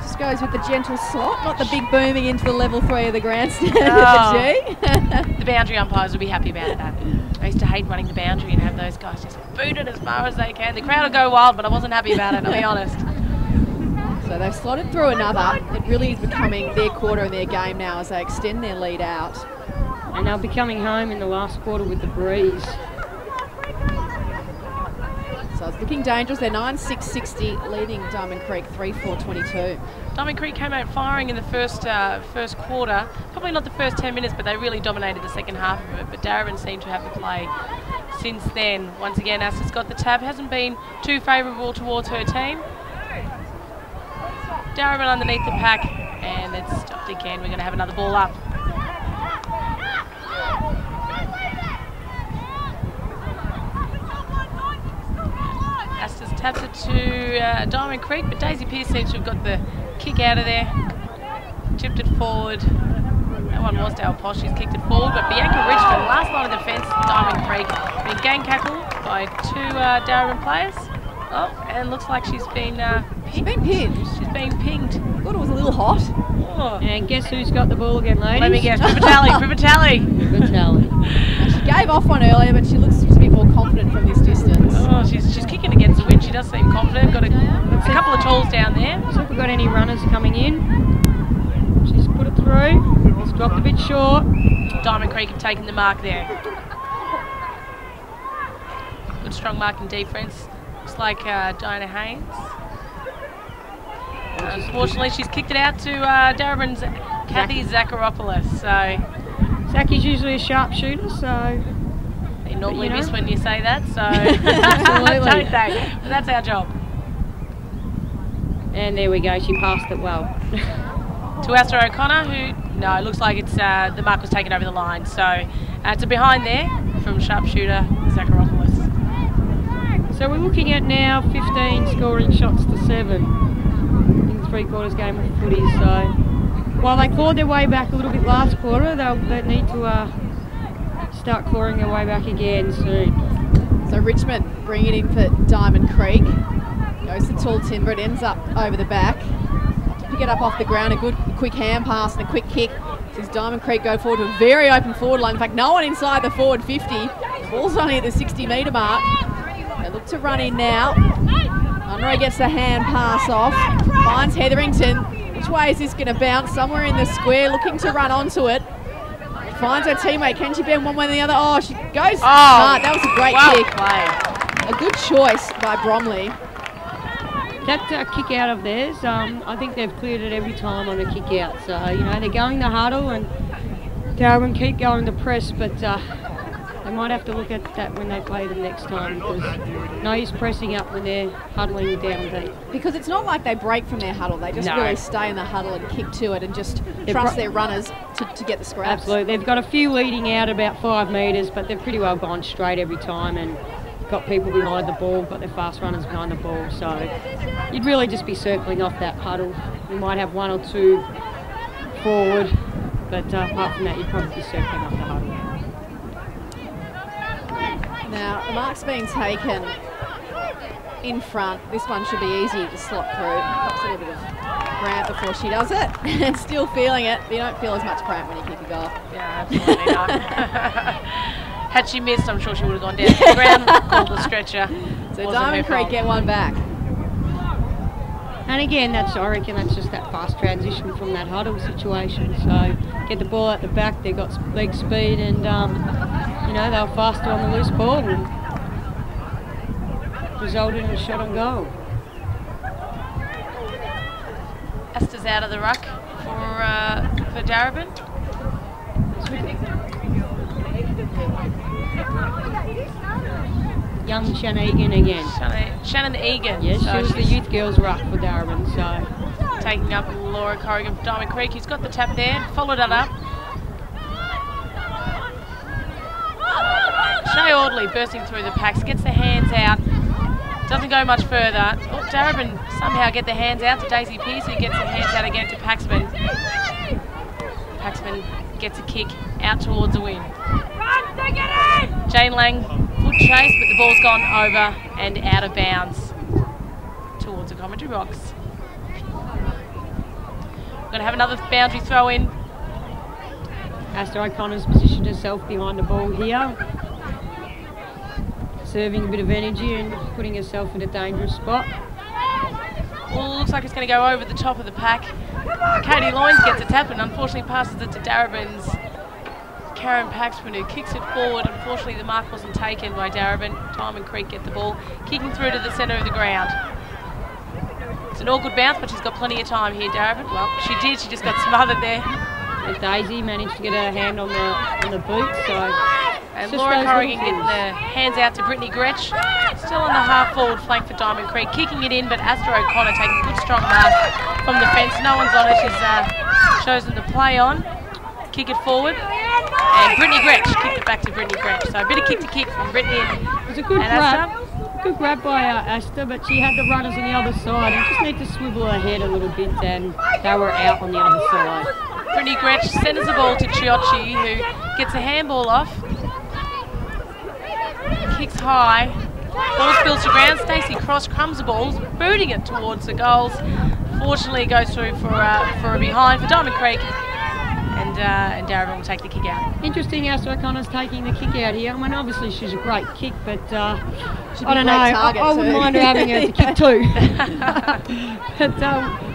Speaker 2: Just goes with the gentle slot, not the big booming into the level 3 of the grandstand with the G.
Speaker 1: The boundary umpires will be happy about that. I used to hate running the boundary and have those guys just boot it as far as they can. The crowd will go wild, but I wasn't happy about it, I'll be honest.
Speaker 2: So they've slotted through another. It really is becoming their quarter in their game now as they extend their lead out.
Speaker 3: And they'll be coming home in the last quarter with the breeze.
Speaker 2: So it's looking dangerous. They're 9-6-60, leading Diamond Creek 3-4-22.
Speaker 1: Diamond Creek came out firing in the first quarter. Probably not the first 10 minutes, but they really dominated the second half of it. But Darebin seemed to have the play since then. Once again, Asta's got the tab. Hasn't been too favourable towards her team. Darebin underneath the pack, and it's stopped again. We're going to have another ball up. Asta's taps it to Diamond Creek, but Daisy Pearce seems to have got the kick out of there. Chipped it forward. That one was Dale Posh. She's kicked it forward, but Bianca Richmond, last line of defence, Diamond Creek, been gang cackled by two Darebin players. Oh, and looks like she's been pinged.
Speaker 2: She's been pinned.
Speaker 1: She's been pinged.
Speaker 2: I thought it was a little hot.
Speaker 1: Oh.
Speaker 3: And guess who's got the ball again, ladies?
Speaker 1: Let me guess, Privatelli.
Speaker 2: Now, she gave off one earlier, but she looks a bit more confident from this distance.
Speaker 1: Oh, she's kicking against the wind. She does seem confident. Got a couple of tools down there.
Speaker 3: So if we've got any runners coming in, she's put it through. It's dropped a bit short.
Speaker 1: Diamond Creek have taken the mark there. Good strong marking defence. Looks like Diana Haynes. Unfortunately, she's kicked it out to Darebin's Kathy Zakharopoulos. So
Speaker 3: Zacky's usually a sharpshooter, so
Speaker 1: they normally miss when you say that. So
Speaker 3: absolutely,
Speaker 1: don't they? But that's our job.
Speaker 3: And there we go. She passed it well.
Speaker 1: To Asta O'Connor, who no, it looks like it's the mark was taken over the line. So it's a behind there from sharpshooter Zakharopoulos.
Speaker 3: So we're looking at now 15 scoring shots to 7 in the three-quarters game of footy. So while they clawed their way back a little bit last quarter, they need to start clawing their way back again soon.
Speaker 2: So Richmond bring it in for Diamond Creek. Goes to tall timber. It ends up over the back. To pick it up off the ground, a good quick hand pass and a quick kick. Sees Diamond Creek go forward to a very open forward line. In fact, no one inside the forward 50. The ball's only at the 60-metre mark. They look to run in now. Unruh gets the hand pass off. Finds Hetherington. Which way is this going to bounce? Somewhere in the square, looking to run onto it. Finds her teammate. Can she bend one way or the other? Oh, she goes. That was a great kick. A good choice by Bromley.
Speaker 3: That kick out of theirs, I think they've cleared it every time on a kick out. So, you know, they're going the huddle and Darebin keep going the press, but they might have to look at that when they play them next time, because no use pressing up when they're huddling down deep.
Speaker 2: Because it's not like they break from their huddle. They just really stay in the huddle and kick to it and just trust their runners to get the scraps.
Speaker 3: Absolutely. They've got a few leading out about 5 metres, but they've pretty well gone straight every time and got people behind the ball, got their fast runners behind the ball. So you'd really just be circling off that huddle. You might have 1 or 2 forward, but apart from that, you'd probably be circling off the huddle.
Speaker 2: Now, the mark's being taken in front. This one should be easy to slot through. Pops a little bit of cramp before she does it, and still feeling it. But you don't feel as much cramp when you kick a goal.
Speaker 1: Yeah, absolutely not. Had she missed, I'm sure she would have gone down to the ground, called the stretcher.
Speaker 2: So Diamond Creek get one back.
Speaker 3: And again, I reckon that's just that fast transition from that huddle situation. So get the ball at the back, they've got leg speed, and you know, they were faster on the loose ball and resulted in a shot on goal.
Speaker 1: Asta's out of the ruck for Darebin.
Speaker 3: Young Shannon Egan again.
Speaker 1: Shannon Egan.
Speaker 3: Yes,
Speaker 1: so
Speaker 3: she was the youth girls ruck for Darebin. So
Speaker 1: taking up Laura Corrigan for Diamond Creek. He's got the tap there, followed it up. Shay Audley bursting through the packs, gets the hands out, doesn't go much further. Oh, Darebin somehow get the hands out to Daisy Pearce, who gets the hands out again to Paxman. Paxman gets a kick out towards the wing. Jane Lang, foot chase, but the ball's gone over and out of bounds towards the commentary box. We're going to have another boundary throw in.
Speaker 3: Asta O'Connor's positioned herself behind the ball here, serving a bit of energy and putting herself in a dangerous spot.
Speaker 1: Well, looks like it's going to go over the top of the pack. Katie Loynes gets a tap and unfortunately passes it to Darebin's Karen Paxman, who kicks it forward. Unfortunately, the mark wasn't taken by Darebin. Diamond Creek get the ball, kicking through to the centre of the ground. It's an awkward bounce, but she's got plenty of time here, Darebin. Well, she did. She just got smothered there.
Speaker 3: And Daisy managed to get her hand on the boot, so...
Speaker 1: And Laura Corrigan getting the hands out to Brittany Gretsch. Still on the half-forward flank for Diamond Creek, kicking it in, but Asta O'Connor taking a good strong mark from the fence. No one's on it. She's chosen to play on. Kick it forward. And Brittany Gretsch kicked it back to Brittany Gretsch. So a bit of kick-to-kick from Brittany
Speaker 3: it was a good grab.
Speaker 1: Asta.
Speaker 3: Good grab by Asta, but she had the runners on the other side and just need to swivel her head a little bit, and they were out on the other side.
Speaker 1: Brittany Gretsch centres the ball to Chiocci, who gets a handball off. Kicks high. Ball spills to ground. Stacey Cross crumbs the ball, booting it towards the goals. Fortunately, it goes through for a behind for Diamond Creek. And Darebin will take the kick out.
Speaker 3: Interesting, Asta O'Connor's taking the kick out here. I mean, obviously she's a great kick, but I don't know. I wouldn't mind her having her to kick too. But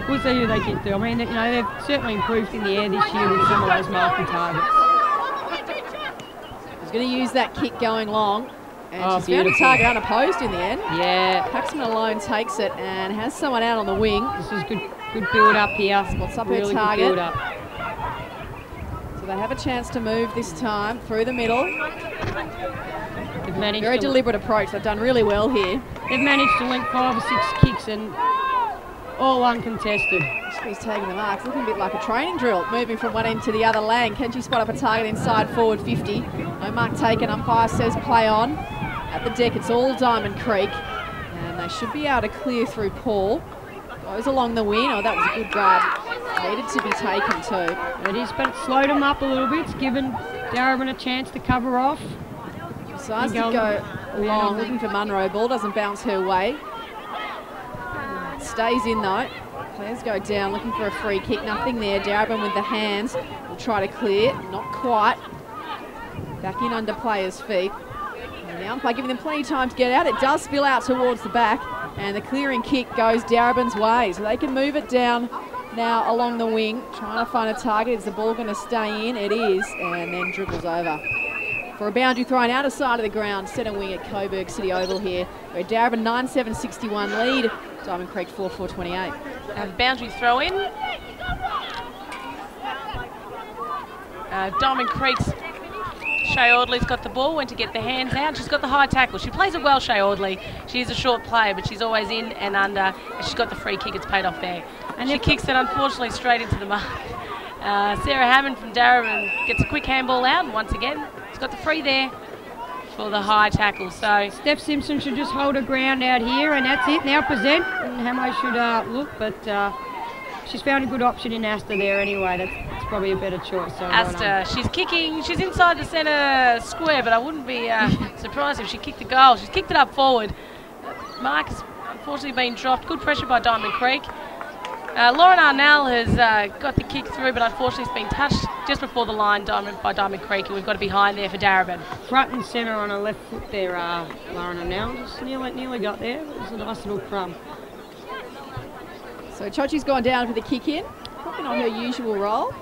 Speaker 3: we'll see who they kick to. I mean, you know, they've certainly improved in the air this year with some of those marking targets.
Speaker 2: She's going to use that kick going long. And she's found a target unopposed in the end.
Speaker 3: Yeah.
Speaker 2: Paxman alone takes it and has someone out on the wing.
Speaker 3: This is good build up here.
Speaker 2: Spots up
Speaker 3: really
Speaker 2: her target.
Speaker 3: Good build up.
Speaker 2: So they have a chance to move this time through the middle.
Speaker 3: They've managed
Speaker 2: Very deliberate approach. They've done really well here.
Speaker 3: They've managed to link 5 or 6 kicks and all uncontested.
Speaker 2: She's taking the marks. Looking a bit like a training drill, moving from one end to the other lane. Can she spot up a target inside forward 50? No mark taken. Umpire says play on. At the deck, it's all Diamond Creek. And they should be able to clear through Paul. Goes along the wing. Oh, that was a good grab. Needed to be taken too.
Speaker 3: It is, but it slowed him up a little bit. It's given Darebin a chance to cover off.
Speaker 2: Decides to go long, looking for Munro. Ball doesn't bounce her way. Stays in though. Players go down, looking for a free kick. Nothing there. Darebin with the hands. Will try to clear. Not quite. Back in under players' feet. And the umpire giving them plenty of time to get out. It does spill out towards the back. And the clearing kick goes Darebin's way. So they can move it down now along the wing. Trying to find a target. Is the ball going to stay in? It is. And then dribbles over. for a boundary thrown out of side of the ground, centre wing at Coburg City Oval here, where Darebin 9-7-61 lead, Diamond Creek 4-4-28.
Speaker 1: Boundary throw in. Diamond Creek's Shay Audley's got the ball, went to get the hands out. She's got the high tackle. She plays it well, Shay Audley. She's a short player, but she's always in and under, and she's got the free kick. It's paid off there. And she kicks it, unfortunately, straight into the mark. Sarah Hammond from Darebin gets a quick handball out, and once again, she's got the free there for the high tackle. So
Speaker 3: Steph Simpson should just hold her ground out here, and that's it. Now present, and Hamo should look, but she's found a good option in Asta there anyway. That's probably a better choice. So
Speaker 1: Asta, she's kicking. She's inside the centre square, but I wouldn't be surprised if she kicked the goal. She's kicked it up forward. Mark has unfortunately been dropped. Good pressure by Diamond Creek. Lauren Arnell has got the kick through, but unfortunately it's been touched just before the line by Diamond Creek, and we've got a behind there for Darebin.
Speaker 3: Front and centre on her left foot there, Lauren Arnell. Just nearly got there. It was a nice little crumb.
Speaker 2: So Chochi's gone down for the kick in, probably not her usual role.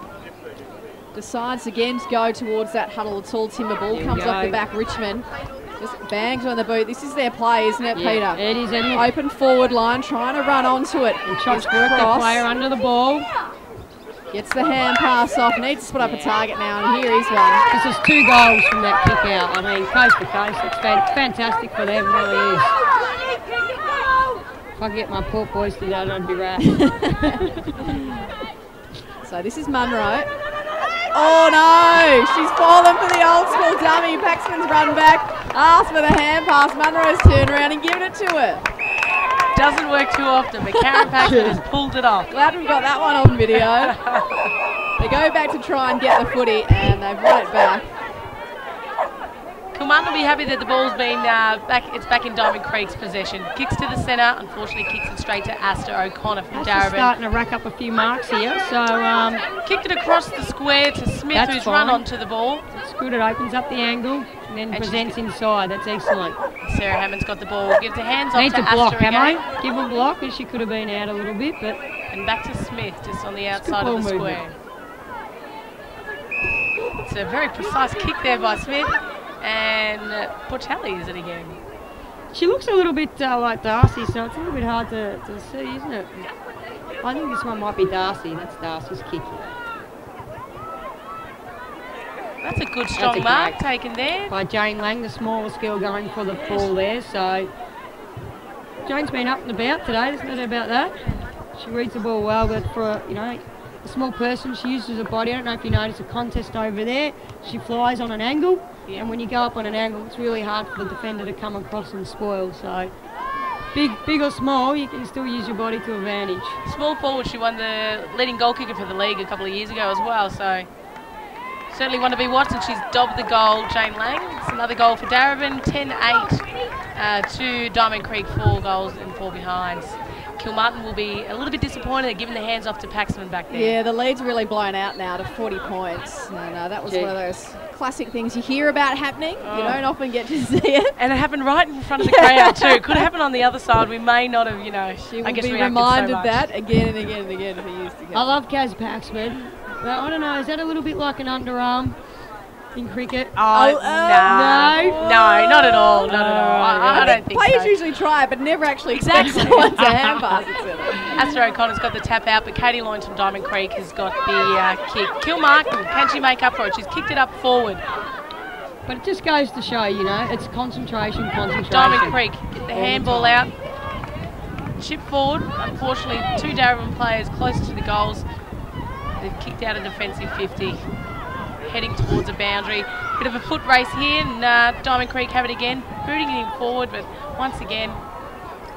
Speaker 2: Decides again to go towards that Huddle tall timber ball, comes off the back Richmond. Just bangs on the boot. This is their play, isn't it, Peter?
Speaker 3: It is.
Speaker 2: Open forward line, trying to run onto it.
Speaker 3: And Chot's worked the player under the ball.
Speaker 2: Gets the hand pass off, needs to put up a target now, and here is one.
Speaker 3: This is 2 goals from that kick out. I mean, coast to coast. It's fantastic for them, it really is. If I could get my poor boys to that, I'd be right.
Speaker 2: So this is Munro. Oh no, she's fallen for the old school dummy. Paxman's run back, asked for the hand pass. Munro's turned around and given it to her.
Speaker 1: Doesn't work too often, but Karen Paxman has pulled it off.
Speaker 2: Glad we've got that one on video. They go back to try and get the footy, and they've won it back.
Speaker 1: Kilmartin will be happy that the ball's been back. It's back in Diamond Creek's possession. Kicks to the centre. Unfortunately, kicks it straight to Asta O'Connor from Darebin.
Speaker 3: Starting to rack up a few marks here. So
Speaker 1: kicked it across the square to Smith, who's run onto the ball.
Speaker 3: It's good. It opens up the angle and then presents inside. That's excellent.
Speaker 1: Sarah Hammond's got the ball. Gives the hands off to
Speaker 3: block,
Speaker 1: Asta again.
Speaker 3: Give a block, as she could have been out a little bit, but
Speaker 1: and back to Smith, just on the outside of the square. It's a very precise kick there by Smith. And Portelli is it again?
Speaker 3: She looks a little bit like Darcy, so it's a little bit hard to see, isn't it? I think this one might be Darcy. That's Darcy's kick.
Speaker 1: That's a good strong mark taken there.
Speaker 3: By Jane Lang, the smallest girl going for the ball there. So Jane's been up and about today, there's no doubt about that. She reads the ball well, but for a small person, she uses her body. I don't know if you notice a contest over there. She flies on an angle. Yeah. And when you go up on an angle, it's really hard for the defender to come across and spoil. So, big or small, you can still use your body to advantage.
Speaker 1: Small forward, she won the leading goal kicker for the league a couple of years ago as well. So, certainly one to be watched, and she's dobbed the goal, Jane Lang. It's another goal for Darebin, 10-8 to Diamond Creek, 4 goals and 4 behinds. Kilmartin will be a little bit disappointed at giving the hands off to Paxman back there.
Speaker 2: Yeah, the lead's really blown out now to 40 points. And that was one of those classic things you hear about happening. You don't often get to see it.
Speaker 1: And it happened right in front of the crowd too. Could have happened on the other side. We may not have,
Speaker 2: She will be reminded that again and again and again for years to come.
Speaker 3: I love Kaz Paxman. But I don't know, is that a little bit like an underarm in cricket?
Speaker 1: No, not at all. Not at all. I don't think
Speaker 2: players
Speaker 1: so.
Speaker 2: usually try it, but never actually expect someone to hand pass it to them.
Speaker 1: Asta O'Connor's got the tap out, but Katie Loynes from Diamond Creek has got the kick. Kilmartin, can she make up for it? She's kicked it up forward.
Speaker 3: But it just goes to show, it's concentration.
Speaker 1: Diamond Creek, get the handball out. Chip forward. Unfortunately, 2 Darebin players close to the goals. They've kicked out a defensive 50. Heading towards a boundary. Bit of a foot race here, and Diamond Creek have it again. Booting him forward, but once again,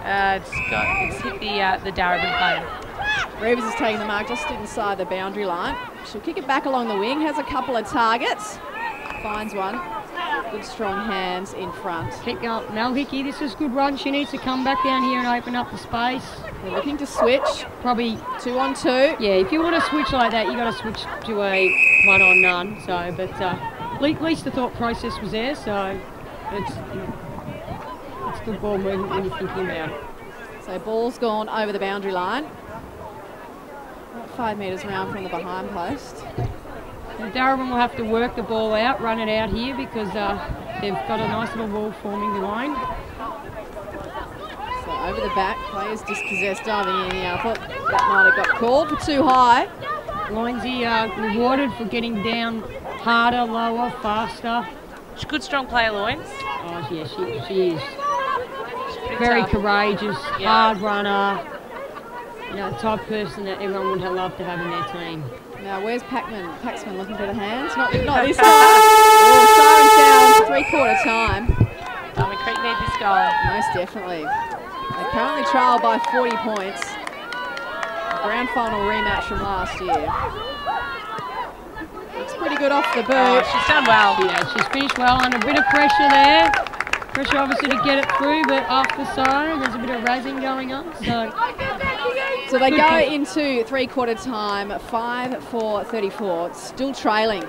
Speaker 1: it's hit the Darebin player.
Speaker 2: Reeves is taking the mark just inside the boundary line. She'll kick it back along the wing, has a couple of targets. Finds one. Good strong hands in front.
Speaker 3: Keep going. Mel Hickey, this is a good run. She needs to come back down here and open up the space.
Speaker 2: They're looking to switch.
Speaker 3: Probably
Speaker 2: 2-on-2.
Speaker 3: Yeah, if you want to switch like that, you got to switch to a 1-on-none. So, but at least the thought process was there. So it's good ball movement when you're thinking about it.
Speaker 2: So ball's gone over the boundary line. About 5 metres round from the behind post.
Speaker 3: Darebin will have to work the ball out, run it out here because they've got a nice little wall forming behind.
Speaker 2: So over the back, players dispossessed, diving in here. I thought that might have got called for too high.
Speaker 3: Lindsay rewarded for getting down harder, lower, faster.
Speaker 1: She's a good, strong player, Loins.
Speaker 3: Oh, yeah, she is.
Speaker 1: She's
Speaker 3: Very
Speaker 1: tough.
Speaker 3: courageous,
Speaker 1: Yeah.
Speaker 3: hard runner. You know, the type of person that everyone would love to have in their team.
Speaker 2: Now, where's Paxman? Paxman looking for the hands. Not this time. Oh, siren sounds, 3/4 time.
Speaker 1: Diamond Creek need this goal.
Speaker 2: Most definitely. They currently trail by 40 points. Grand final rematch from last year. Looks pretty good off the boot.
Speaker 1: Oh, she's done well.
Speaker 3: Yeah, she's finished well under a bit of pressure there. Pressure obviously to get it through, but after siren, there's a bit of razzing going on.
Speaker 2: So they go into 3/4 time, 5-4-34, still trailing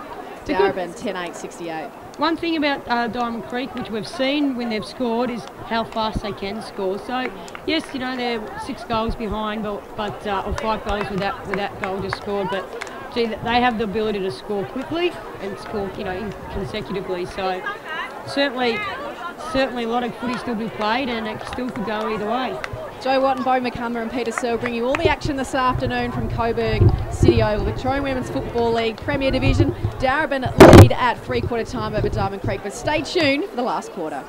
Speaker 2: Darebin 10-8-68.
Speaker 3: One thing about Diamond Creek, which we've seen when they've scored, is how fast they can score. So, yes, you know, they're 6 goals behind, but or 5 goals with that goal just scored. But gee, they have the ability to score quickly and score, you know, consecutively. So, certainly a lot of footy still be played, and it still could go either way.
Speaker 2: Joe Watt and Bo McCumber and Peter Searle bring you all the action this afternoon from Coburg City Oval, Victorian Women's Football League Premier Division. Darebin lead at 3/4 time over Diamond Creek, but stay tuned for the last quarter.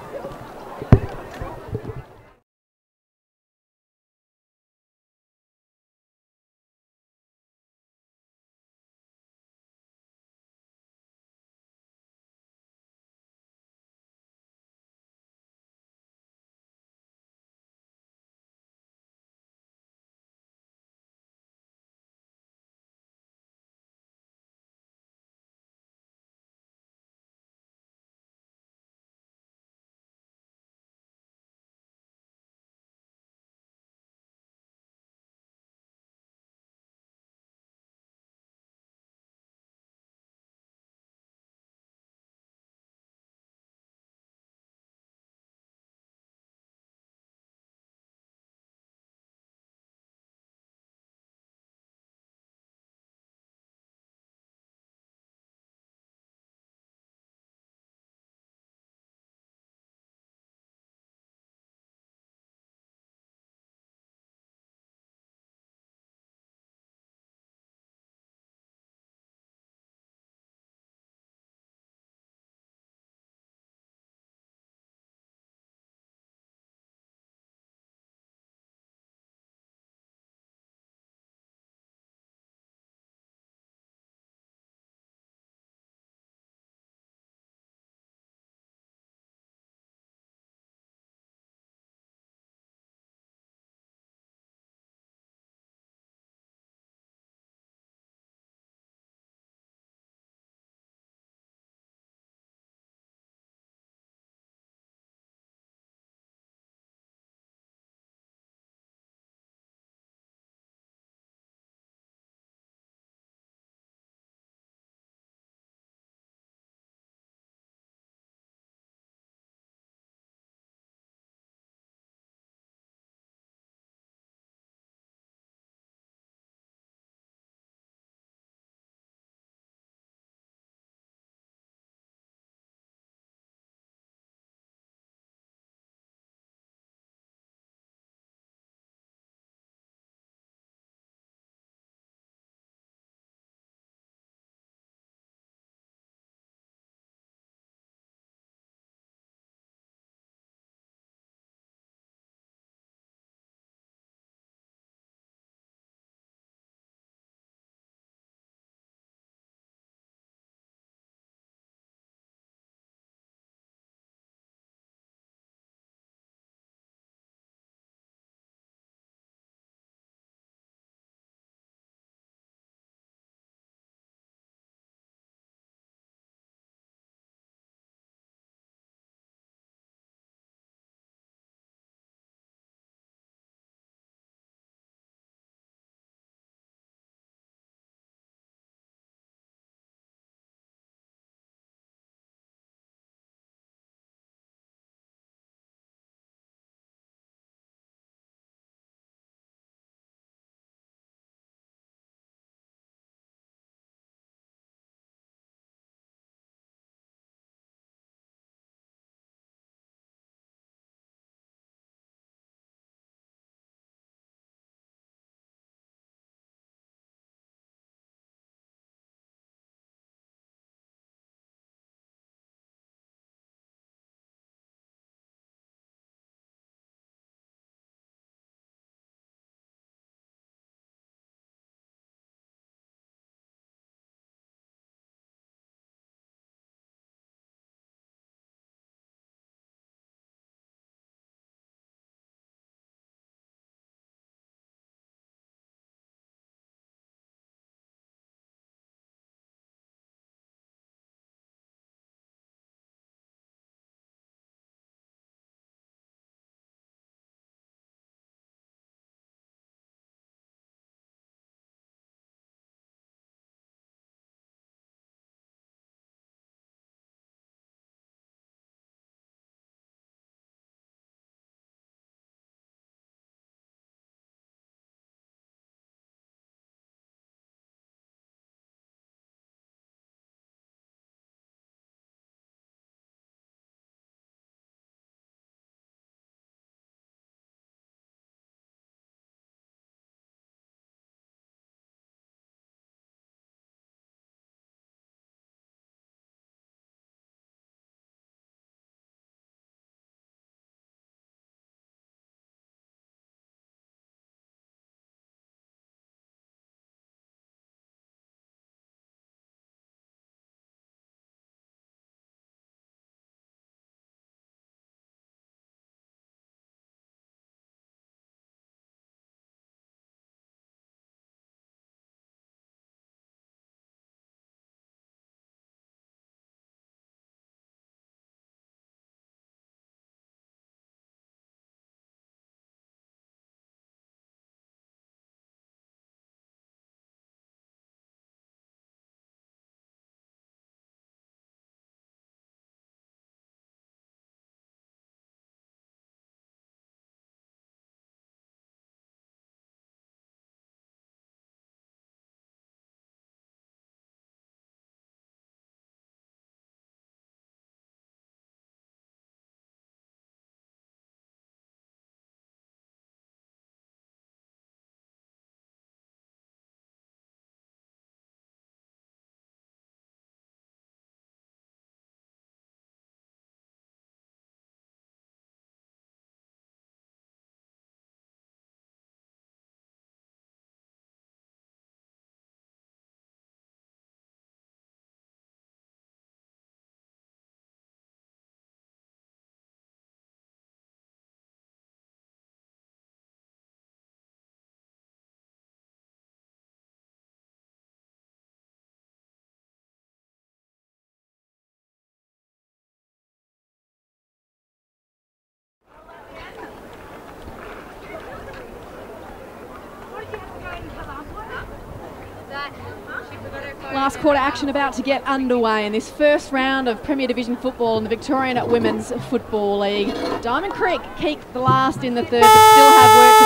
Speaker 2: Last quarter action about to get underway in this first round of Premier Division football in the Victorian Women's Football League. Diamond Creek keep the last in the third, but still have work to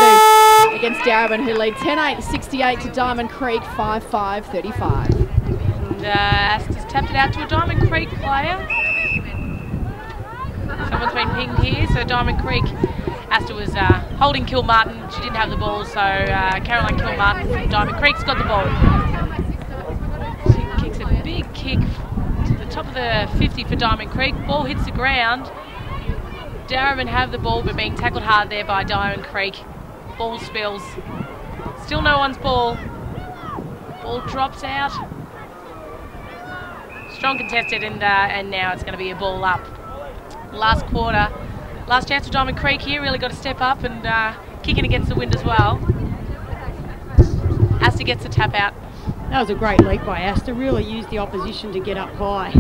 Speaker 2: do against Darebin, who lead 10-8, 68 to Diamond Creek, 5-5, 35.
Speaker 1: And Asta's tapped it out to a Diamond Creek player. Someone's been pinged here, so Diamond Creek. Asta was holding Kilmartin. She didn't have the ball, so Caroline Kilmartin from Diamond Creek's got the ball. She kicks a big kick to the top of the 50 for Diamond Creek. Ball hits the ground. Darebin have the ball, but being tackled hard there by Diamond Creek. Ball spills. Still no one's ball. Ball drops out. Strong contested, and now it's going to be a ball up. Last quarter. Last chance for Diamond Creek here, really got to step up and kicking against the wind as well. Asta gets a tap out.
Speaker 3: That was a great leap by Asta, really used the opposition to get up high.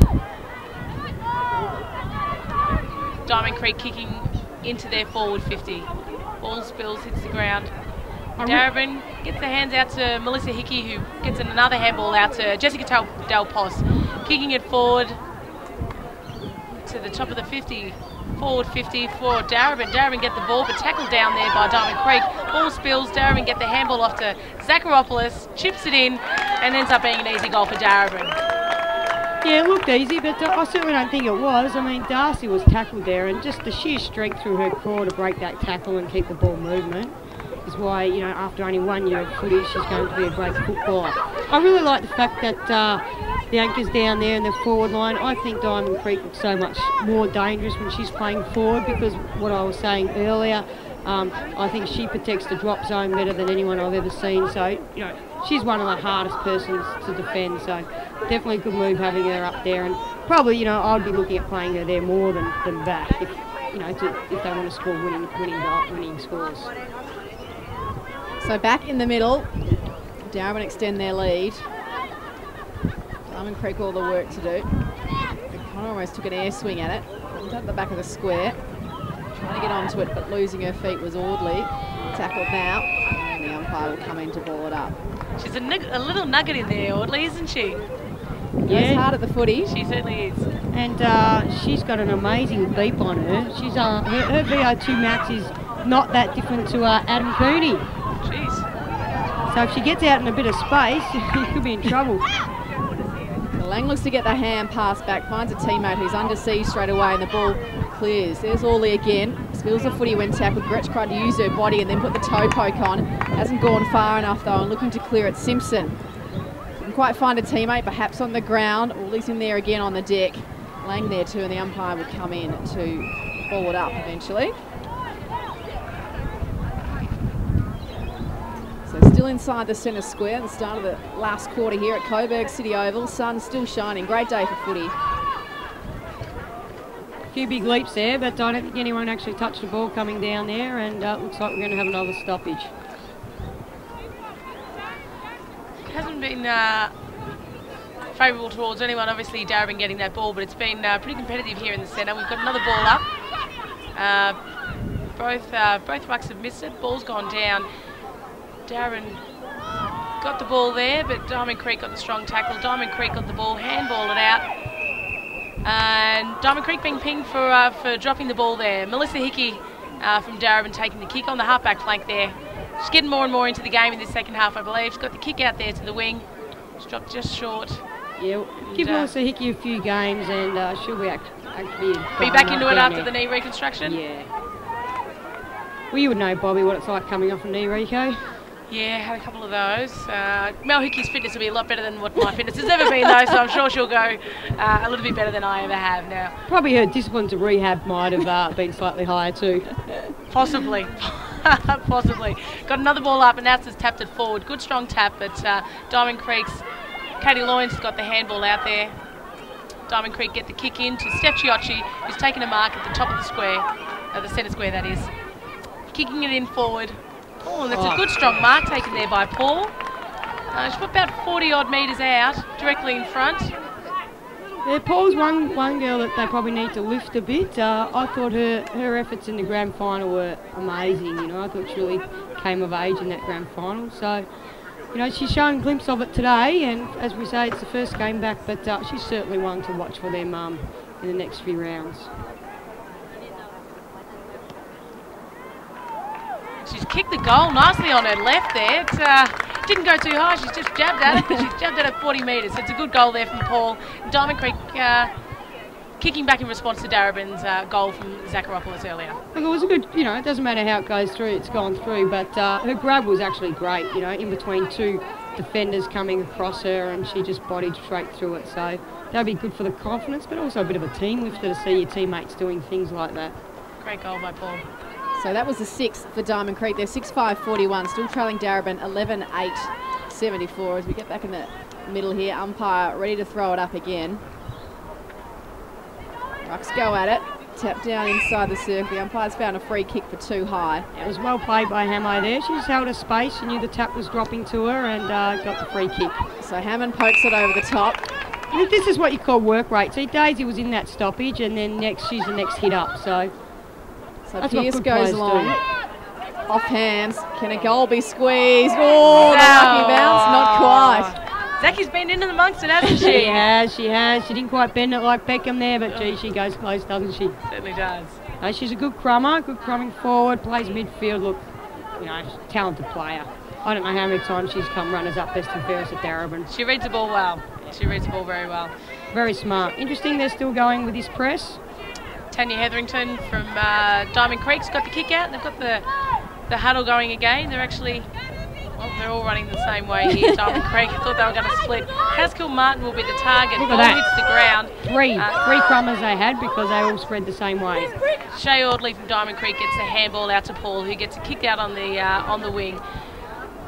Speaker 1: Diamond Creek kicking into their forward 50. Ball spills, hits the ground. Darebin gets the hands out to Melissa Hickey, who gets another handball out to Jessica Del Pos. Kicking it forward to the top of the 50. Forward 50 for Darebin. Darebin get the ball, but tackled down there by Diamond Creek. Ball spills. Darebin get the handball off to Zacharopoulos, chips it in, and ends up being an easy goal for Darebin.
Speaker 3: Yeah, it looked easy, but I certainly don't think it was. I mean, Darcy was tackled there, and just the sheer strength through her core to break that tackle and keep the ball movement is why, you know, after only 1 year of footy, she's going to be a great footballer. I really like the fact that the anchor's down there in the forward line. I think Diamond Creek looks so much more dangerous when she's playing forward, because what I was saying earlier, I think she protects the drop zone better than anyone I've ever seen. So, you know, she's one of the hardest persons to defend. So, definitely a good move having her up there. And probably, you know, I'd be looking at playing her there more than back if, you know, if they want to score winning scores.
Speaker 2: So back in the middle, Darebin extend their lead. Diamond Creek all the work to do. They kind of almost took an air swing at it. Went up the back of the square. Trying to get onto it, but losing her feet was Audley. Tackled now, and the umpire will come in to ball it up.
Speaker 1: She's a little nugget in there, Audley, isn't she?
Speaker 2: Yeah, hard at the footy.
Speaker 1: She certainly is.
Speaker 3: And she's got an amazing beep on her. She's her VO2 max is not that different to Adam Cooney.
Speaker 1: Jeez.
Speaker 3: So if she gets out in a bit of space, she could be in trouble.
Speaker 2: Lang looks to get the hand pass back, finds a teammate who's under siege straight away, and the ball clears. There's Audley again. Spills the footy when tackled. Gretsch tried to use her body and then put the toe poke on. Hasn't gone far enough though, and looking to clear it. Simpson didn't quite find a teammate, perhaps on the ground. Audley's in there again on the deck. Lang there too, and the umpire will come in to ball it up eventually. So still inside the centre square, the start of the last quarter here at Coburg City Oval. Sun still shining. Great day for footy.
Speaker 3: A few big leaps there, but I don't think anyone actually touched the ball coming down there, and looks like we're going to have another stoppage.
Speaker 1: It hasn't been favourable towards anyone, obviously Darebin getting that ball, but it's been pretty competitive here in the centre. We've got another ball up. Both rucks have missed it. Ball's gone down. Darebin got the ball there, but Diamond Creek got the strong tackle. Diamond Creek got the ball, handball it out. And Diamond Creek being pinged for dropping the ball there. Melissa Hickey from Darebin taking the kick on the halfback flank there. She's getting more and more into the game in this second half, I believe. She's got the kick out there to the wing. She's dropped just short.
Speaker 3: Yeah, give Melissa Hickey a few games and she'll be actually
Speaker 1: be back into it after the knee reconstruction?
Speaker 3: Yeah. Well, you would know, Bobby, what it's like coming off a knee reco.
Speaker 1: Yeah, had a couple of those. Mel Hickey's fitness will be a lot better than what my fitness has ever been, though, so I'm sure she'll go a little bit better than I ever have now.
Speaker 3: Probably her discipline to rehab might have been slightly higher too.
Speaker 1: Possibly. Possibly. Got another ball up, and Asta's tapped it forward. Good strong tap, but Diamond Creek's Katie Loynes has got the handball out there. Diamond Creek get the kick in to Steph Chiocci, who's taken a mark at the top of the square, the centre square that is. Kicking it in forward. Oh, and that's a good strong mark taken there by Paul. She's put about 40 odd metres out, directly in front.
Speaker 3: Yeah, Paul's one girl that they probably need to lift a bit. I thought her efforts in the grand final were amazing. You know, I thought she really came of age in that grand final. So, you know, she's shown a glimpse of it today, and as we say, it's the first game back, but she's certainly one to watch for them in the next few rounds.
Speaker 1: She's kicked the goal nicely on her left there. It didn't go too high. She's just jabbed at it, but she's jabbed at it 40 metres. It's a good goal there from Paul. Diamond Creek kicking back in response to Darebin's goal from Zakharopoulos earlier.
Speaker 3: Look, it was a good, you know, it doesn't matter how it goes through, it's gone through, but her grab was actually great, you know, in between two defenders coming across her, and she just bodied straight through it. So that'd be good for the confidence, but also a bit of a team lifter to see your teammates doing things like that.
Speaker 1: Great goal by Paul.
Speaker 2: So that was the 6th for Diamond Creek. They're 6-5-41, still trailing Darebin 11-8-74 as we get back in the middle here. Umpire ready to throw it up again. Rucks go at it. Tap down inside the circle. The umpire's found a free kick for too high.
Speaker 3: It was well played by Hamo there. She just held her space. She knew the tap was dropping to her and got the free kick.
Speaker 2: So Hammond pokes it over the top.
Speaker 3: This is what you call work rate. See, Daisy was in that stoppage, and then she's the next hit up. So
Speaker 2: Pierce goes long. Off hands. Can a goal be squeezed? Oh, the lucky bounce. Not quite.
Speaker 1: Zacky's been in amongst it, hasn't she?
Speaker 3: She has. She didn't quite bend it like Beckham there, but gee, she goes close, doesn't she?
Speaker 1: Certainly does.
Speaker 3: She's a good crummer, good crumming forward, plays midfield. Look, you know, talented player. I don't know how many times she's come runners up best and fairest at Darebin.
Speaker 1: She reads the ball well. She reads the ball very well.
Speaker 3: Very smart. Interesting, they're still going with this press.
Speaker 1: Tanya Hetherington from Diamond Creek's got the kick out. They've got the huddle going again. They're actually, well, they're all running the same way here. Diamond Creek, I thought they were going to split. Haskell Martin will be the target.
Speaker 3: Look at
Speaker 1: ball
Speaker 3: that.
Speaker 1: hits the ground.
Speaker 3: Three crummers they had because they all spread the same way.
Speaker 1: Shay Audley from Diamond Creek gets the handball out to Paul, who gets a kick out on the wing.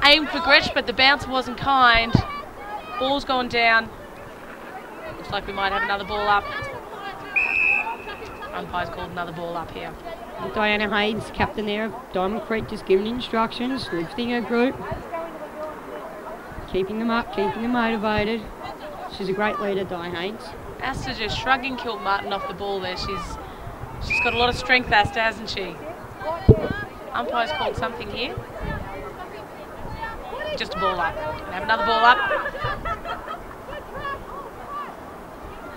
Speaker 1: Aimed for Gretsch, but the bounce wasn't kind. Ball's gone down. Looks like we might have another ball up. Umpire's called another ball up here.
Speaker 3: Diana Haynes, captain there of Diamond Creek, just giving instructions, lifting her group, keeping them up, keeping them motivated. She's a great leader, Di Haynes.
Speaker 1: Asta just shrugging Kilmartin off the ball there. She's got a lot of strength, Asta, hasn't she? Umpire's called something here. Just a ball up. Gonna have another ball up.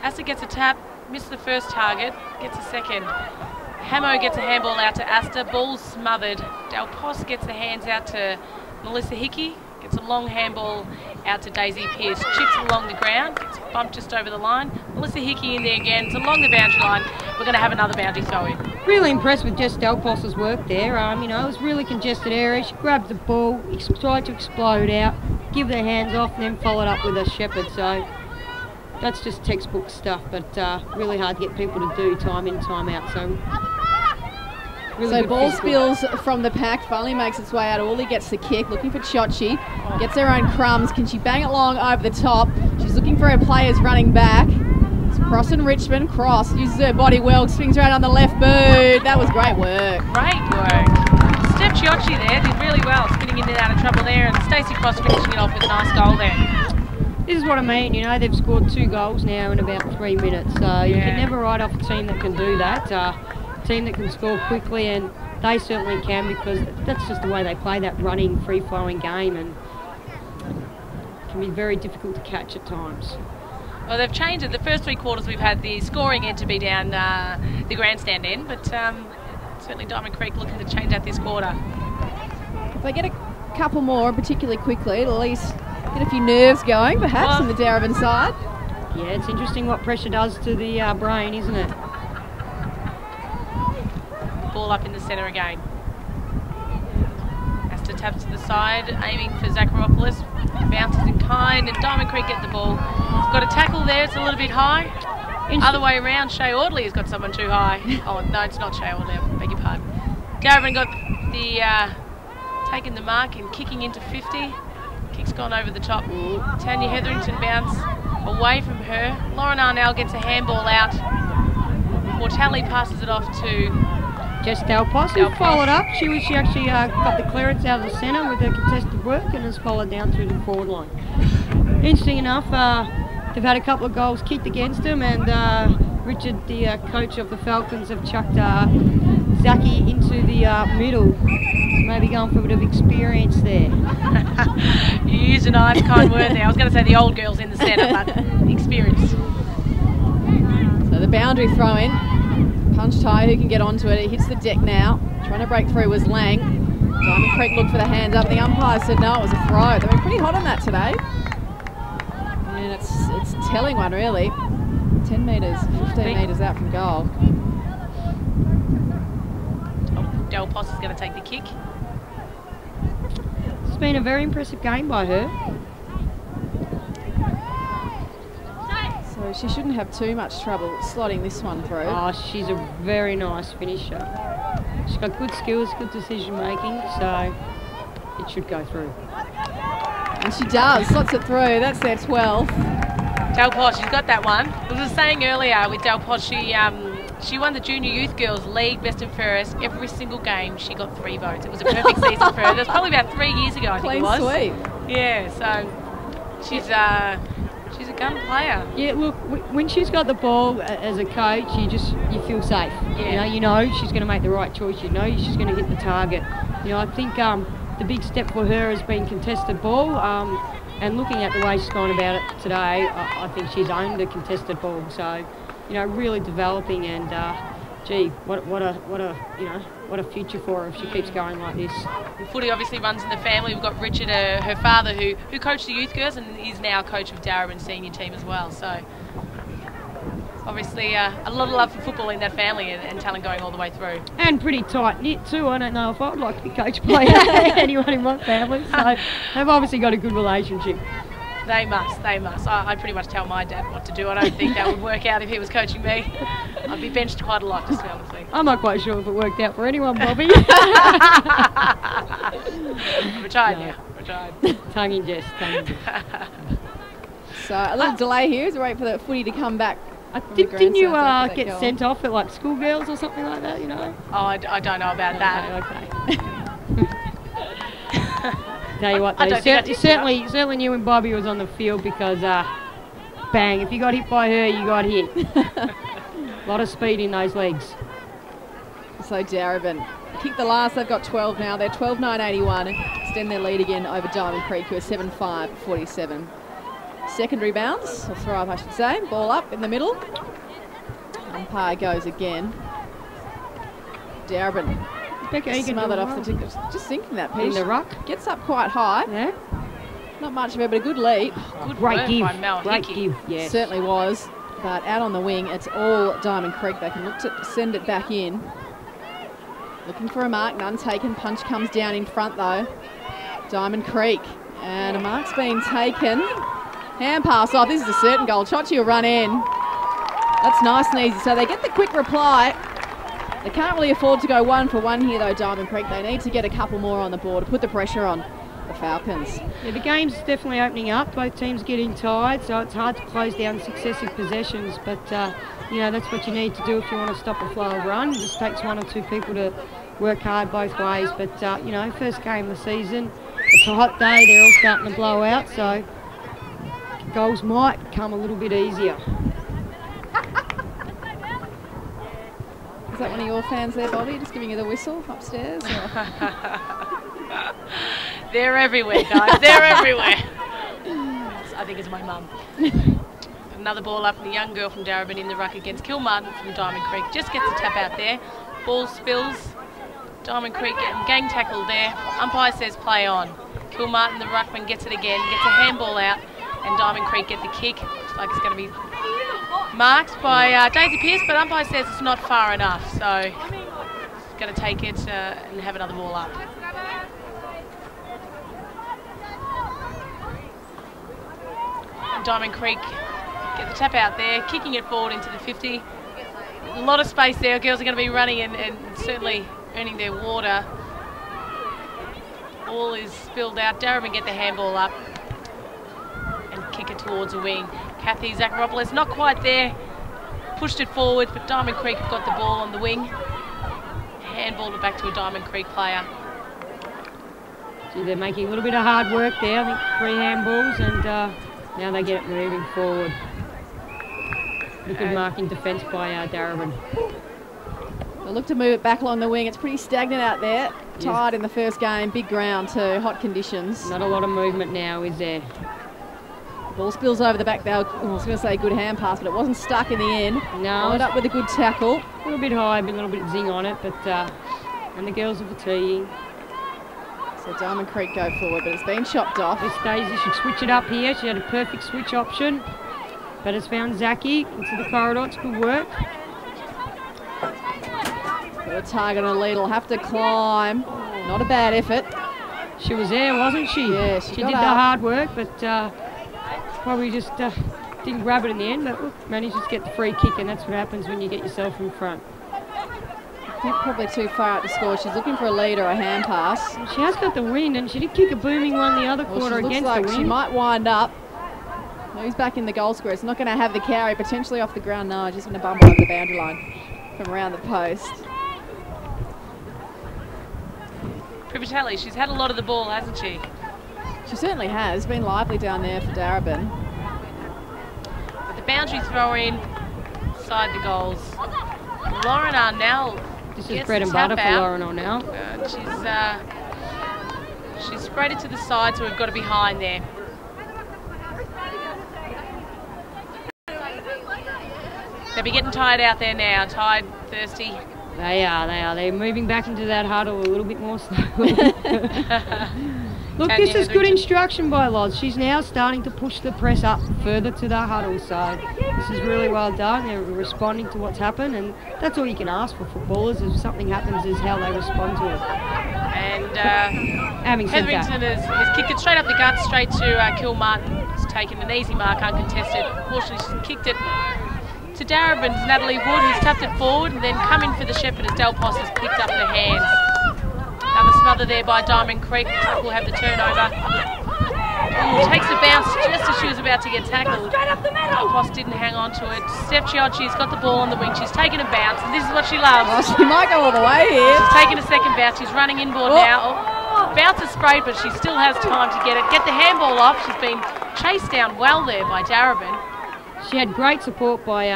Speaker 1: Asta gets a tap, missed the first target, gets a second. Hamo gets a handball out to Asta, ball's smothered. Del Pos gets the hands out to Melissa Hickey, gets a long handball out to Daisy Pearce, chips along the ground, gets bumped just over the line. Melissa Hickey in there again, it's along the boundary line. We're going to have another boundary throw in.
Speaker 3: Really impressed with Jess Del Pos's work there. You know, it was really congested area. She grabbed the ball, tried to explode out, give the hands off, and then followed up with a shepherd. So that's just textbook stuff, but really hard to get people to do time in, time out. So, really
Speaker 2: ball spills from the pack, finally makes its way out. Orley gets the kick, looking for Chochi, gets her own crumbs. Can she bang it long over the top? She's looking for her players running back. It's Cross and Richmond. Cross uses her body well, swings right on the left boot. That was great work.
Speaker 1: Great work. Steph Chochi there did really well, spinning in and out of trouble there, and Stacey Cross finishing it off with a nice goal there.
Speaker 3: This is what I mean, you know, they've scored 2 goals now in about 3 minutes, so you can never write off a team that can do that, a team that can score quickly, and they certainly can, because that's just the way they play that running, free-flowing game, and it can be very difficult to catch at times.
Speaker 1: Well, they've changed it. The first 3 quarters we've had the scoring end to be down the grandstand end, but certainly Diamond Creek looking to change that this quarter.
Speaker 2: If they get a couple more, particularly quickly, it'll at least get a few nerves going, perhaps, on the Darebin side.
Speaker 3: Yeah, it's interesting what pressure does to the brain, isn't it?
Speaker 1: Ball up in the centre again. Asta taps to the side, aiming for Zakharopoulos. Bounces in kind, and Diamond Creek get the ball. Got a tackle there, it's a little bit high. Other way around, Shay Audley has got someone too high. Oh, no, it's not Shay Audley, I beg your pardon. Darebin got the, taking the mark and kicking into 50. Kick's gone over the top. Tanya Hetherington bounce away from her. Lauren Arnell gets a handball out. Mortelli passes it off to
Speaker 3: Jess Del Pos, who followed up. She actually got the clearance out of the centre with her contested work and has followed down through the forward line. Interesting enough, they've had a couple of goals kicked against them, and Richard, the coach of the Falcons, have chucked Zaki into the middle. Maybe going for a bit of experience there.
Speaker 1: You used a nice kind word there. I was going to say the old girl's in the centre, but experience.
Speaker 2: So the boundary throw in. Punch tie, who can get onto it? It hits the deck now. Trying to break through was Lang. Diamond Creek looked for the hands up. The umpire said no, it was a throw. They've been pretty hot on that today. And it's a telling one, really. 10 metres, 15 metres out from goal.
Speaker 1: Del Poss is going to take the kick.
Speaker 3: It's been a very impressive game by her.
Speaker 2: So she shouldn't have too much trouble slotting this one through.
Speaker 3: Oh, she's a very nice finisher. She's got good skills, good decision making, so it should go through.
Speaker 2: And she does, slots it through. That's their 12th.
Speaker 1: Del Poss, she's got that one. I was saying earlier with Del Poss, she won the Junior Youth Girls League Best and Fairest. Every single game she got 3 votes. It was a perfect season for her. That was probably about 3 years ago, I think it was.
Speaker 2: Clean sweep.
Speaker 1: Yeah, so she's a gun player.
Speaker 3: Yeah, look, when she's got the ball as a coach, you feel safe.
Speaker 1: Yeah.
Speaker 3: You know she's going to make the right choice. You know she's going to hit the target. I think the big step for her has been contested ball. And looking at the way she's gone about it today, I think she's owned the contested ball. So, really developing, and gee, what a future for her if she keeps going like this.
Speaker 1: Footy obviously runs in the family. We've got Richard, her father, who coached the youth girls and is now coach of Darebin senior team as well. So obviously a lot of love for football in that family, and talent going all the way through. And
Speaker 3: pretty tight knit too. I don't know if I'd like to be coached by anyone in my family. So they've obviously got a good relationship.
Speaker 1: They must. I pretty much tell my dad what to do. I don't think that would work out if he was coaching me. I'd be benched quite a lot, just to be honest with you.
Speaker 3: I'm not quite sure if it worked out for anyone, Bobby.
Speaker 1: Retired now. Retired.
Speaker 3: Tongue in jest.
Speaker 2: So a little delay here as we wait for the footy to come back.
Speaker 3: Didn't you get sent off at like schoolgirls or something like that,
Speaker 1: Oh, I don't know about that.
Speaker 3: Okay. Tell you what, though, certainly knew when Bobby was on the field because, bang, if you got hit by her, you got hit. A lot of speed in those legs.
Speaker 2: So Darebin kick the last. They've got 12 now. They're 12-9-81 and extend their lead again over Diamond Creek, who are 7-5-47. Secondary bounce, or throw up I should say. Ball up in the middle. Umpire goes again. Darebin smothered off the ticket. Just thinking that, Pete.
Speaker 3: In the ruck.
Speaker 2: Gets up quite high.
Speaker 3: Yeah.
Speaker 2: Not much of it, but a good lead.
Speaker 1: Good
Speaker 3: Great give.
Speaker 1: by Mel
Speaker 3: Great
Speaker 1: Hickey.
Speaker 3: give, yes.
Speaker 2: Certainly was. But out on the wing, it's all Diamond Creek. They can look to send it back in. Looking for a mark, none taken. Punch comes down in front though. Diamond Creek. And a mark's been taken. Hand pass off. This is a certain goal. Chochi will run in. That's nice and easy. So they get the quick reply. They can't really afford to go 1 for 1 here though, Diamond Creek. They need to get a couple more on the board to put the pressure on the Falcons.
Speaker 3: Yeah, the game's definitely opening up. Both teams getting tired, so it's hard to close down successive possessions. But, that's what you need to do if you want to stop a flow of run. It just takes 1 or 2 people to work hard both ways. But, first game of the season, it's a hot day. They're all starting to blow out, so goals might come a little bit easier.
Speaker 2: Is that one of your fans there, Bobby? Just giving you the whistle upstairs?
Speaker 1: They're everywhere, guys. They're everywhere. I think it's my mum. Another ball up, and the young girl from Darebin in the ruck against Kilmartin from Diamond Creek. Just gets a tap out there. Ball spills. Diamond Creek getting gang tackled there. Umpire says play on. Kilmartin, the ruckman, gets it again. Gets a handball out, and Diamond Creek get the kick. Looks like it's going to be marked by Daisy Pearce, but umpire says it's not far enough, so he's going to take it and have another ball up. And Diamond Creek get the tap out there, kicking it forward into the 50. A lot of space there. Girls are going to be running and certainly earning their water. All is spilled out. Darebin get the handball up and kick it towards the wing. Kathy Zakharopoulos not quite there, pushed it forward, but Diamond Creek have got the ball on the wing. Handballed it back to a Diamond Creek player.
Speaker 3: So they're making a little bit of hard work there. I think 3 handballs, and now they get it moving forward. Good marking defence by Darebin.
Speaker 2: The They'll look to move it back along the wing. It's pretty stagnant out there. Tired in the first game. Big ground too. Hot conditions.
Speaker 3: Not a lot of movement now, is there?
Speaker 2: Ball spills over the back. I was going to say good hand pass, but it wasn't stuck in the end.
Speaker 3: No.
Speaker 2: Followed up with a good tackle.
Speaker 3: A little bit high, but a little bit zing on it. But and the girls are fatiguing.
Speaker 2: So Diamond Creek go forward, but it's been chopped off.
Speaker 3: This Daisy should switch it up here. She had a perfect switch option, but has found Zaki into the corridor. It's good work.
Speaker 2: The target on a lead will have to climb. Not a bad effort.
Speaker 3: She was there, wasn't she?
Speaker 2: Yeah,
Speaker 3: she
Speaker 2: got
Speaker 3: did
Speaker 2: up.
Speaker 3: the hard work, but probably just didn't grab it in the end. But look, managed to get the free kick, and that's what happens when you get yourself in front.
Speaker 2: I think probably too far out to score. She's looking for a lead or a hand pass.
Speaker 3: She has got the wind, and she did kick a booming one the other quarter
Speaker 2: She
Speaker 3: against
Speaker 2: looks like
Speaker 3: the wind.
Speaker 2: she might wind up. Who's back in the goal square? It's not going to have the carry, potentially off the ground. No, just going to bump over the boundary line from around the post.
Speaker 1: Privatelli, she's had a lot of the ball, hasn't she?
Speaker 2: She certainly has. Been lively down there for Darebin.
Speaker 1: But the boundary throw in inside the goals. Lauren Arnell.
Speaker 3: This is bread and butter for Lauren Arnell.
Speaker 1: She's sprayed it to the side, so we've got a behind there. They'll be getting tired out there now. Tired, thirsty.
Speaker 3: They are. They're moving back into that huddle a little bit more slowly. Look, this is good instruction by Loz. She's now starting to push the press up further to the huddle, so this is really well done. They're responding to what's happened, and that's all you can ask for footballers. If something happens, is how they respond to it.
Speaker 1: And
Speaker 3: Hetherington
Speaker 1: has kicked it straight up the gut, straight to Kilmartin. It's taken an easy mark, uncontested. Fortunately, she's kicked it to Darebin's Natalie Wood, who's tapped it forward, and then come in for the Shepherd as Delpos has picked up the hands. Another smother there by Diamond Creek. Will have the turnover. Ooh, takes a bounce just as she was about to get tackled. Delpos didn't hang on to it. Steph Chiocchi's got the ball on the wing. She's taken a bounce, and this is what she loves.
Speaker 2: Oh, she might go all the way here.
Speaker 1: She's taken a second bounce. She's running inboard now. Oh, bounce is sprayed, but she still has time to get it. Get the handball off. She's been chased down well there by Darebin.
Speaker 3: She had great support by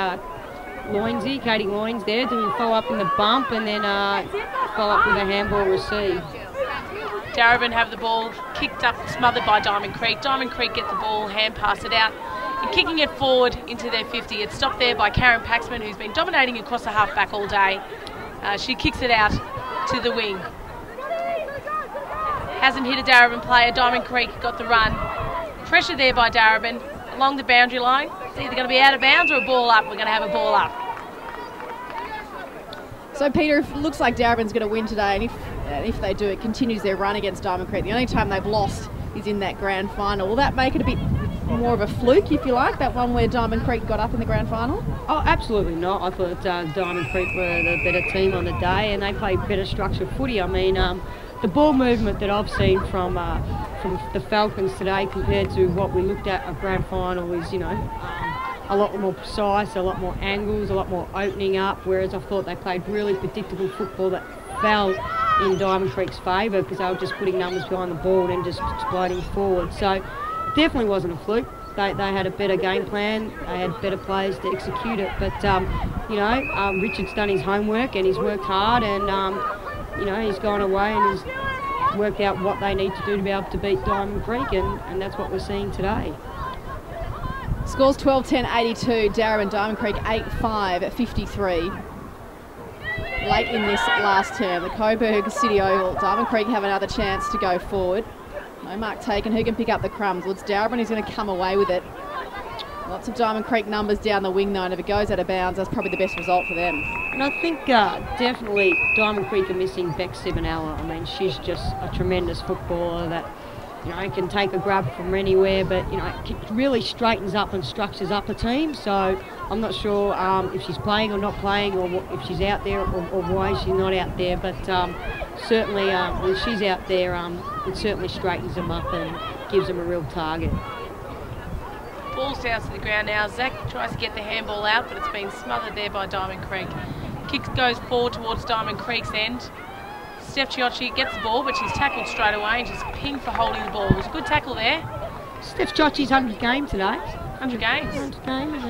Speaker 3: Loinsy, Katie Loins there, doing follow-up in the bump and then follow-up with a handball receive.
Speaker 1: Darebin have the ball kicked up, smothered by Diamond Creek. Diamond Creek get the ball, hand pass it out, and kicking it forward into their 50. It's stopped there by Karen Paxman, who's been dominating across the half-back all day. She kicks it out to the wing. Hasn't hit a Darebin player. Diamond Creek got the run. Pressure there by Darebin along the boundary line. It's either going to be out of bounds or a ball up. We're going to have a ball up.
Speaker 2: So, Peter, it looks like Darebin's going to win today, and if they do, it continues their run against Diamond Creek. The only time they've lost is in that grand final. Will that make it a bit more of a fluke, if you like, that one where Diamond Creek got up in the grand final?
Speaker 3: Oh, absolutely not. I thought Diamond Creek were the better team on the day, and they played better structured footy. I mean, the ball movement that I've seen from the Falcons today compared to what we looked at grand final is, you know, a lot more precise, a lot more angles, a lot more opening up, whereas I thought they played really predictable football that fell in Diamond Creek's favour because they were just putting numbers behind the ball and just exploding forward. So it definitely wasn't a fluke. They had a better game plan, they had better players to execute it, but you know, Richard's done his homework and he's worked hard, and you know, he's gone away and he's worked out what they need to do to be able to beat Diamond Creek, and that's what we're seeing today.
Speaker 2: Scores 12-10-82, Darebin, Diamond Creek 8-5-53. Late in this last term, the Coburg City Oval, Diamond Creek have another chance to go forward. No mark taken. Who can pick up the crumbs? Well, it's Darebin who's going to come away with it. Lots of Diamond Creek numbers down the wing though, and if it goes out of bounds, that's probably the best result for them.
Speaker 3: And I think definitely Diamond Creek are missing Beck Sivanella. I mean, she's just a tremendous footballer that, you know, can take a grab from anywhere, but, you know, it really straightens up and structures up a team. So I'm not sure if she's playing or not playing, or if she's out there or why she's not out there. But certainly when she's out there, it certainly straightens them up and gives them a real target.
Speaker 1: Ball's down to the ground now. Zach tries to get the handball out, but it's been smothered there by Diamond Creek. Kick goes forward towards Diamond Creek's end. Steph Chiocchi gets the ball, but she's tackled straight away and she's pinged for holding the ball. It was a good tackle there.
Speaker 3: Steph Chiocchi's 100th game today.
Speaker 1: 100 games.
Speaker 3: 100 games.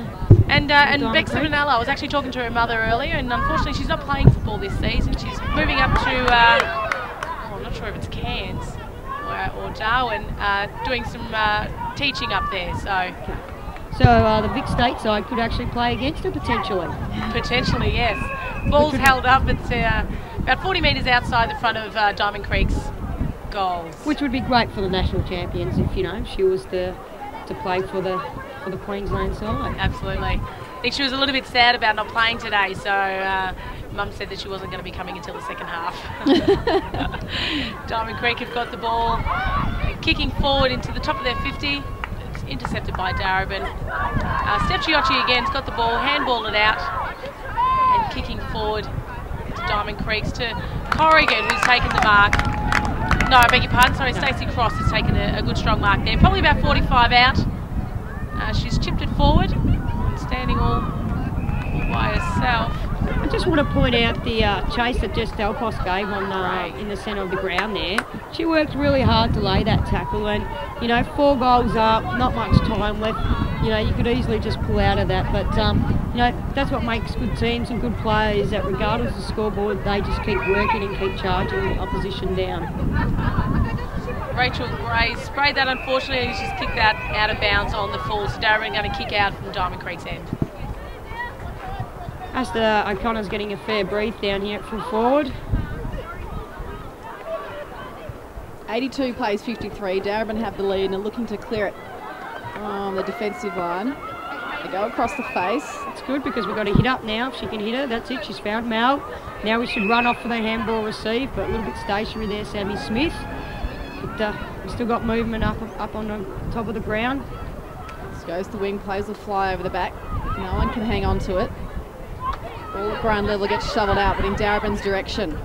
Speaker 1: And Bex Vanella, I was actually talking to her mother earlier, and unfortunately she's not playing football this season. She's moving up to, I'm not sure if it's Cairns or Darwin, doing some teaching up there.
Speaker 3: So the Vic State side could actually play against her potentially. Potentially,
Speaker 1: yes. Ball's held up. It's about 40 metres outside the front of Diamond Creek's goals.
Speaker 3: Which would be great for the national champions if, you know, she was to play for the Queensland side.
Speaker 1: Absolutely. I think she was a little bit sad about not playing today, so Mum said that she wasn't going to be coming until the second half. Diamond Creek have got the ball, kicking forward into the top of their 50. It's intercepted by Darebin. Steph Chiocci again's got the ball, handballed it out, and kicking forward to Diamond Creek's to Corrigan, who's taken the mark. No, I beg your pardon, sorry, Stacey Cross has taken a good strong mark there. Probably about 45 out. She's chipped it forward, standing all by herself.
Speaker 3: I just want to point out the chase that Jess Delpos gave on in the centre of the ground there. She worked really hard to lay that tackle, and, you know, 4 goals up, not much time left. You know, you could easily just pull out of that, but, you know, that's what makes good teams and good players, that regardless of the scoreboard, they just keep working and keep charging the opposition down.
Speaker 1: Rachel Gray sprayed that, unfortunately. She's kicked that out of bounds on the full, so Darebin going to kick out from Diamond Creek's end.
Speaker 3: Asta O'Connor's getting a fair breath down here at full forward.
Speaker 2: 82 plays 53. Darebin have the lead and are looking to clear it on the defensive line. They go across the face.
Speaker 3: It's good because we've got to hit up now. If she can hit her, that's it. She's found Mel. Now we should run off for the handball receive, but a little bit stationary there, Sammy Smith. But we've still got movement up on the top of the ground.
Speaker 2: This goes the wing, plays the fly over the back. No one can hang on to it. Ball at ground level gets shoveled out, but in Darebin's direction.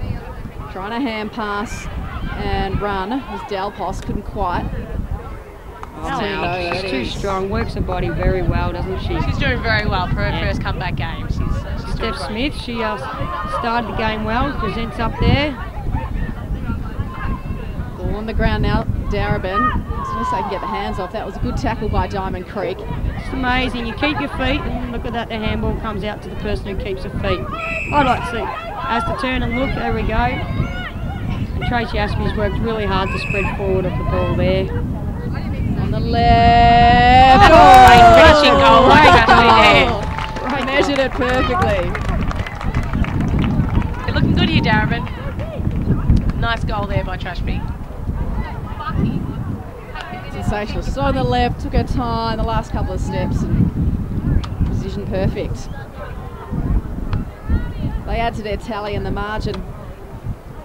Speaker 2: Trying to hand pass and run as Delpos couldn't quite.
Speaker 3: She's too strong, works her body very well, doesn't she?
Speaker 1: She's doing very well for her first comeback game. She's
Speaker 3: Steph Smith, she started the game well, presents up there.
Speaker 2: Ball on the ground now, Darebin. As soon as they can get the hands off, that was a good tackle by Diamond Creek.
Speaker 3: It's amazing, you keep your feet and look at that, the handball comes out to the person who keeps her feet. I'd like to see as to turn and look, there we go. And Tracy Aspey's worked really hard to spread forward of the ball there.
Speaker 2: On the left.
Speaker 1: Finishing goal.
Speaker 2: Right, measured it perfectly.
Speaker 1: They're looking good here, Darebin. Nice goal there by Trashby.
Speaker 2: Sensational. So on the left, took her time, the last couple of steps, and precision perfect. They add to their tally and the margin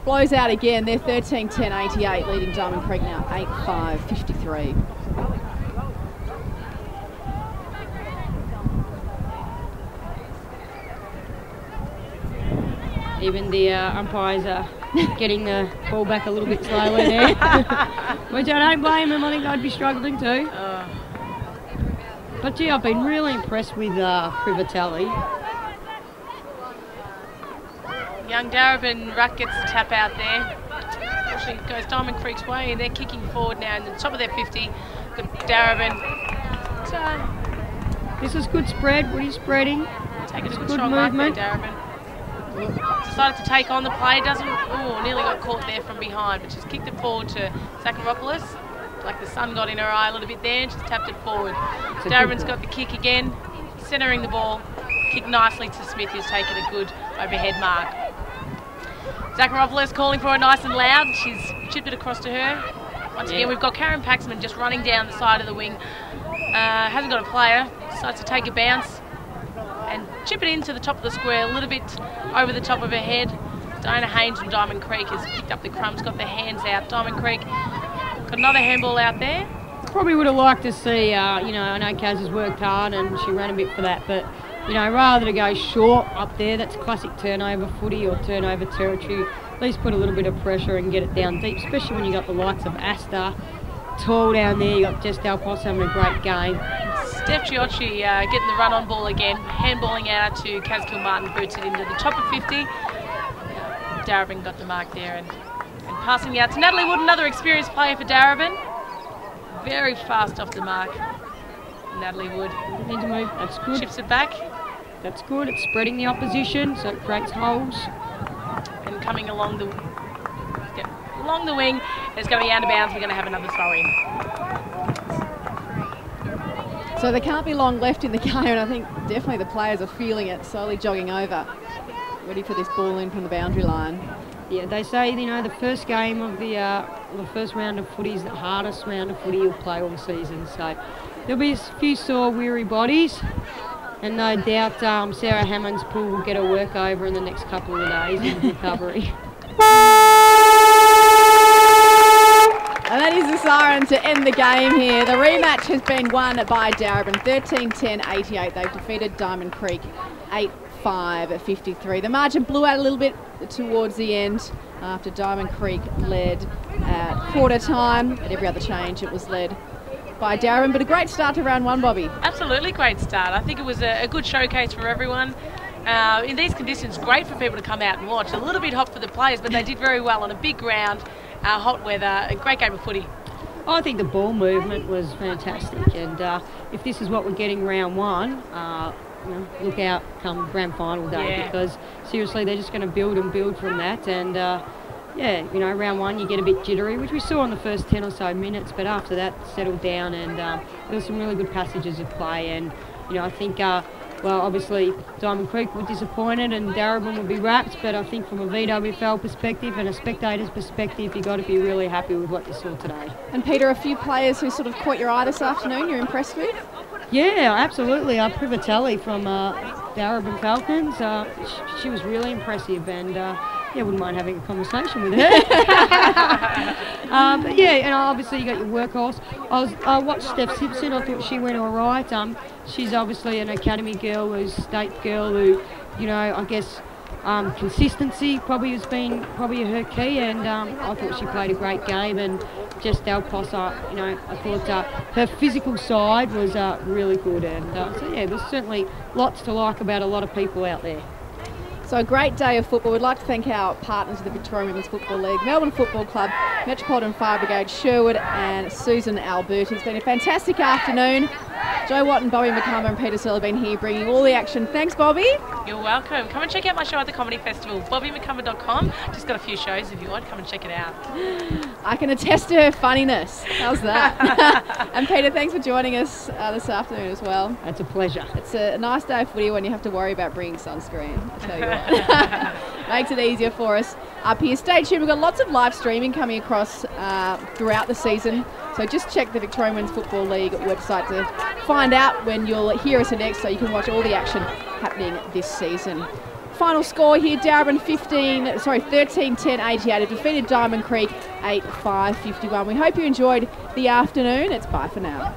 Speaker 2: blows out again. They're 13-10-88, leading Diamond Creek now 8-5-53.
Speaker 3: Even the umpires are getting the ball back a little bit slowly there. Which I don't blame them, I think I'd be struggling too. But gee, I've been really impressed with Privatelli.
Speaker 1: Young Darebin ruck gets the tap out there. Unfortunately, it goes Diamond Creek's way, and they're kicking forward now in the top of their 50. Good Darebin.
Speaker 3: This is good spread, what he's spreading.
Speaker 1: Taking a good strong movement. Mark there, Darebin. Decided to take on the play, nearly got caught there from behind, but she's kicked it forward to Zakharopoulos. Like the sun got in her eye a little bit there, and she's tapped it forward. Darebin's got the kick again, centering the ball, kicked nicely to Smith, who's taken a good overhead mark. Zakharopoulos calling for her nice and loud. She's chipped it across to her. Once again, we've got Karen Paxman just running down the side of the wing. Hasn't got a player, decides to take a bounce and chip it into the top of the square, a little bit over the top of her head. Diana Haynes from Diamond Creek has picked up the crumbs, got their hands out. Diamond Creek got another handball out there.
Speaker 3: Probably would have liked to see, I know Kaz has worked hard and she ran a bit for that, but, rather to go short up there, that's classic turnover footy or turnover territory. At least put a little bit of pressure and get it down deep, especially when you got the likes of Asta, Tall down there, you got Jess Delpos having a great game.
Speaker 1: Steph Chiocci getting the run on ball again, handballing out to Kaz Kilmartin, boots it into the top of 50. Darebin got the mark there and passing out to Natalie Wood, another experienced player for Darebin. Very fast off the mark. Natalie Wood.
Speaker 3: Need to move. That's good.
Speaker 1: Chips it back.
Speaker 3: That's good. It's spreading the opposition, so it creates holes.
Speaker 1: And coming along the wing, it's going to be out of bounds. We're going to have another throw in.
Speaker 2: So there can't be long left in the game, and I think definitely the players are feeling it, slowly jogging over, ready for this ball in from the boundary line.
Speaker 3: Yeah, they say, you know, the first game of the first round of footy is the hardest round of footy you'll play all season. So there'll be a few sore, weary bodies, and no doubt Sarah Hammond's pool will get her work over in the next couple of days in recovery.
Speaker 2: And that is the siren to end the game here. The rematch has been won by Darebin, 13-10-88. They've defeated Diamond Creek 8-5-53. The margin blew out a little bit towards the end after Diamond Creek led at quarter time. At every other change, it was led by Darebin, but a great start to round one, Bobby.
Speaker 1: Absolutely great start. I think it was a good showcase for everyone. In these conditions, great for people to come out and watch. A little bit hot for the players, but they did very well on a big ground, hot weather, a great game of footy.
Speaker 3: I think the ball movement was fantastic, and if this is what we're getting round one, you know, look out come grand final day, because seriously they're just going to build and build from that. And yeah, you know, round one you get a bit jittery, which we saw in the first 10 or so minutes, but after that settled down, and there were some really good passages of play. And you know, I think well, obviously Diamond Creek were disappointed and Darebin would be wrapped, but I think from a VWFL perspective and a spectator's perspective, you've got to be really happy with what you saw today.
Speaker 2: And Peter, a few players who sort of caught your eye this afternoon you're impressed with?
Speaker 3: Yeah, absolutely. Privatelli from Darebin Falcons, she was really impressive, and yeah, wouldn't mind having a conversation with her. But yeah, and obviously you got your workhorse. I watched Steph Simpson. I thought she went all right. She's obviously an academy girl, a state girl who, you know, I guess consistency probably has been her key, and I thought she played a great game. And Jess Delpos, you know, I thought her physical side was really good, and so yeah, there's certainly lots to like about a lot of people out there.
Speaker 2: So a great day of football. We'd like to thank our partners of the Victorian Women's Football League, Melbourne Football Club, Metropolitan Fire Brigade, Sherwood and Susan Alberti. It's been a fantastic afternoon. Joe Watt and Bobby McCumber and Peter Searle have been here bringing all the action. Thanks, Bobby.
Speaker 1: You're welcome. Come and check out my show at the Comedy Festival, bobbymccumber.com. Just got a few shows if you want. Come and check it out.
Speaker 2: I can attest to her funniness. How's that? And Peter, thanks for joining us this afternoon as well.
Speaker 3: It's a pleasure.
Speaker 2: It's a nice day of footy when you have to worry about bringing sunscreen, I tell you what. Makes it easier for us up here. Stay tuned. We've got lots of live streaming coming across throughout the season. So just check the Victorian Women's Football League website to find out when you'll hear us next, so you can watch all the action happening this season. Final score here, Darebin 13-10-88 have defeated Diamond Creek 8-5-51. We hope you enjoyed the afternoon. It's bye for now.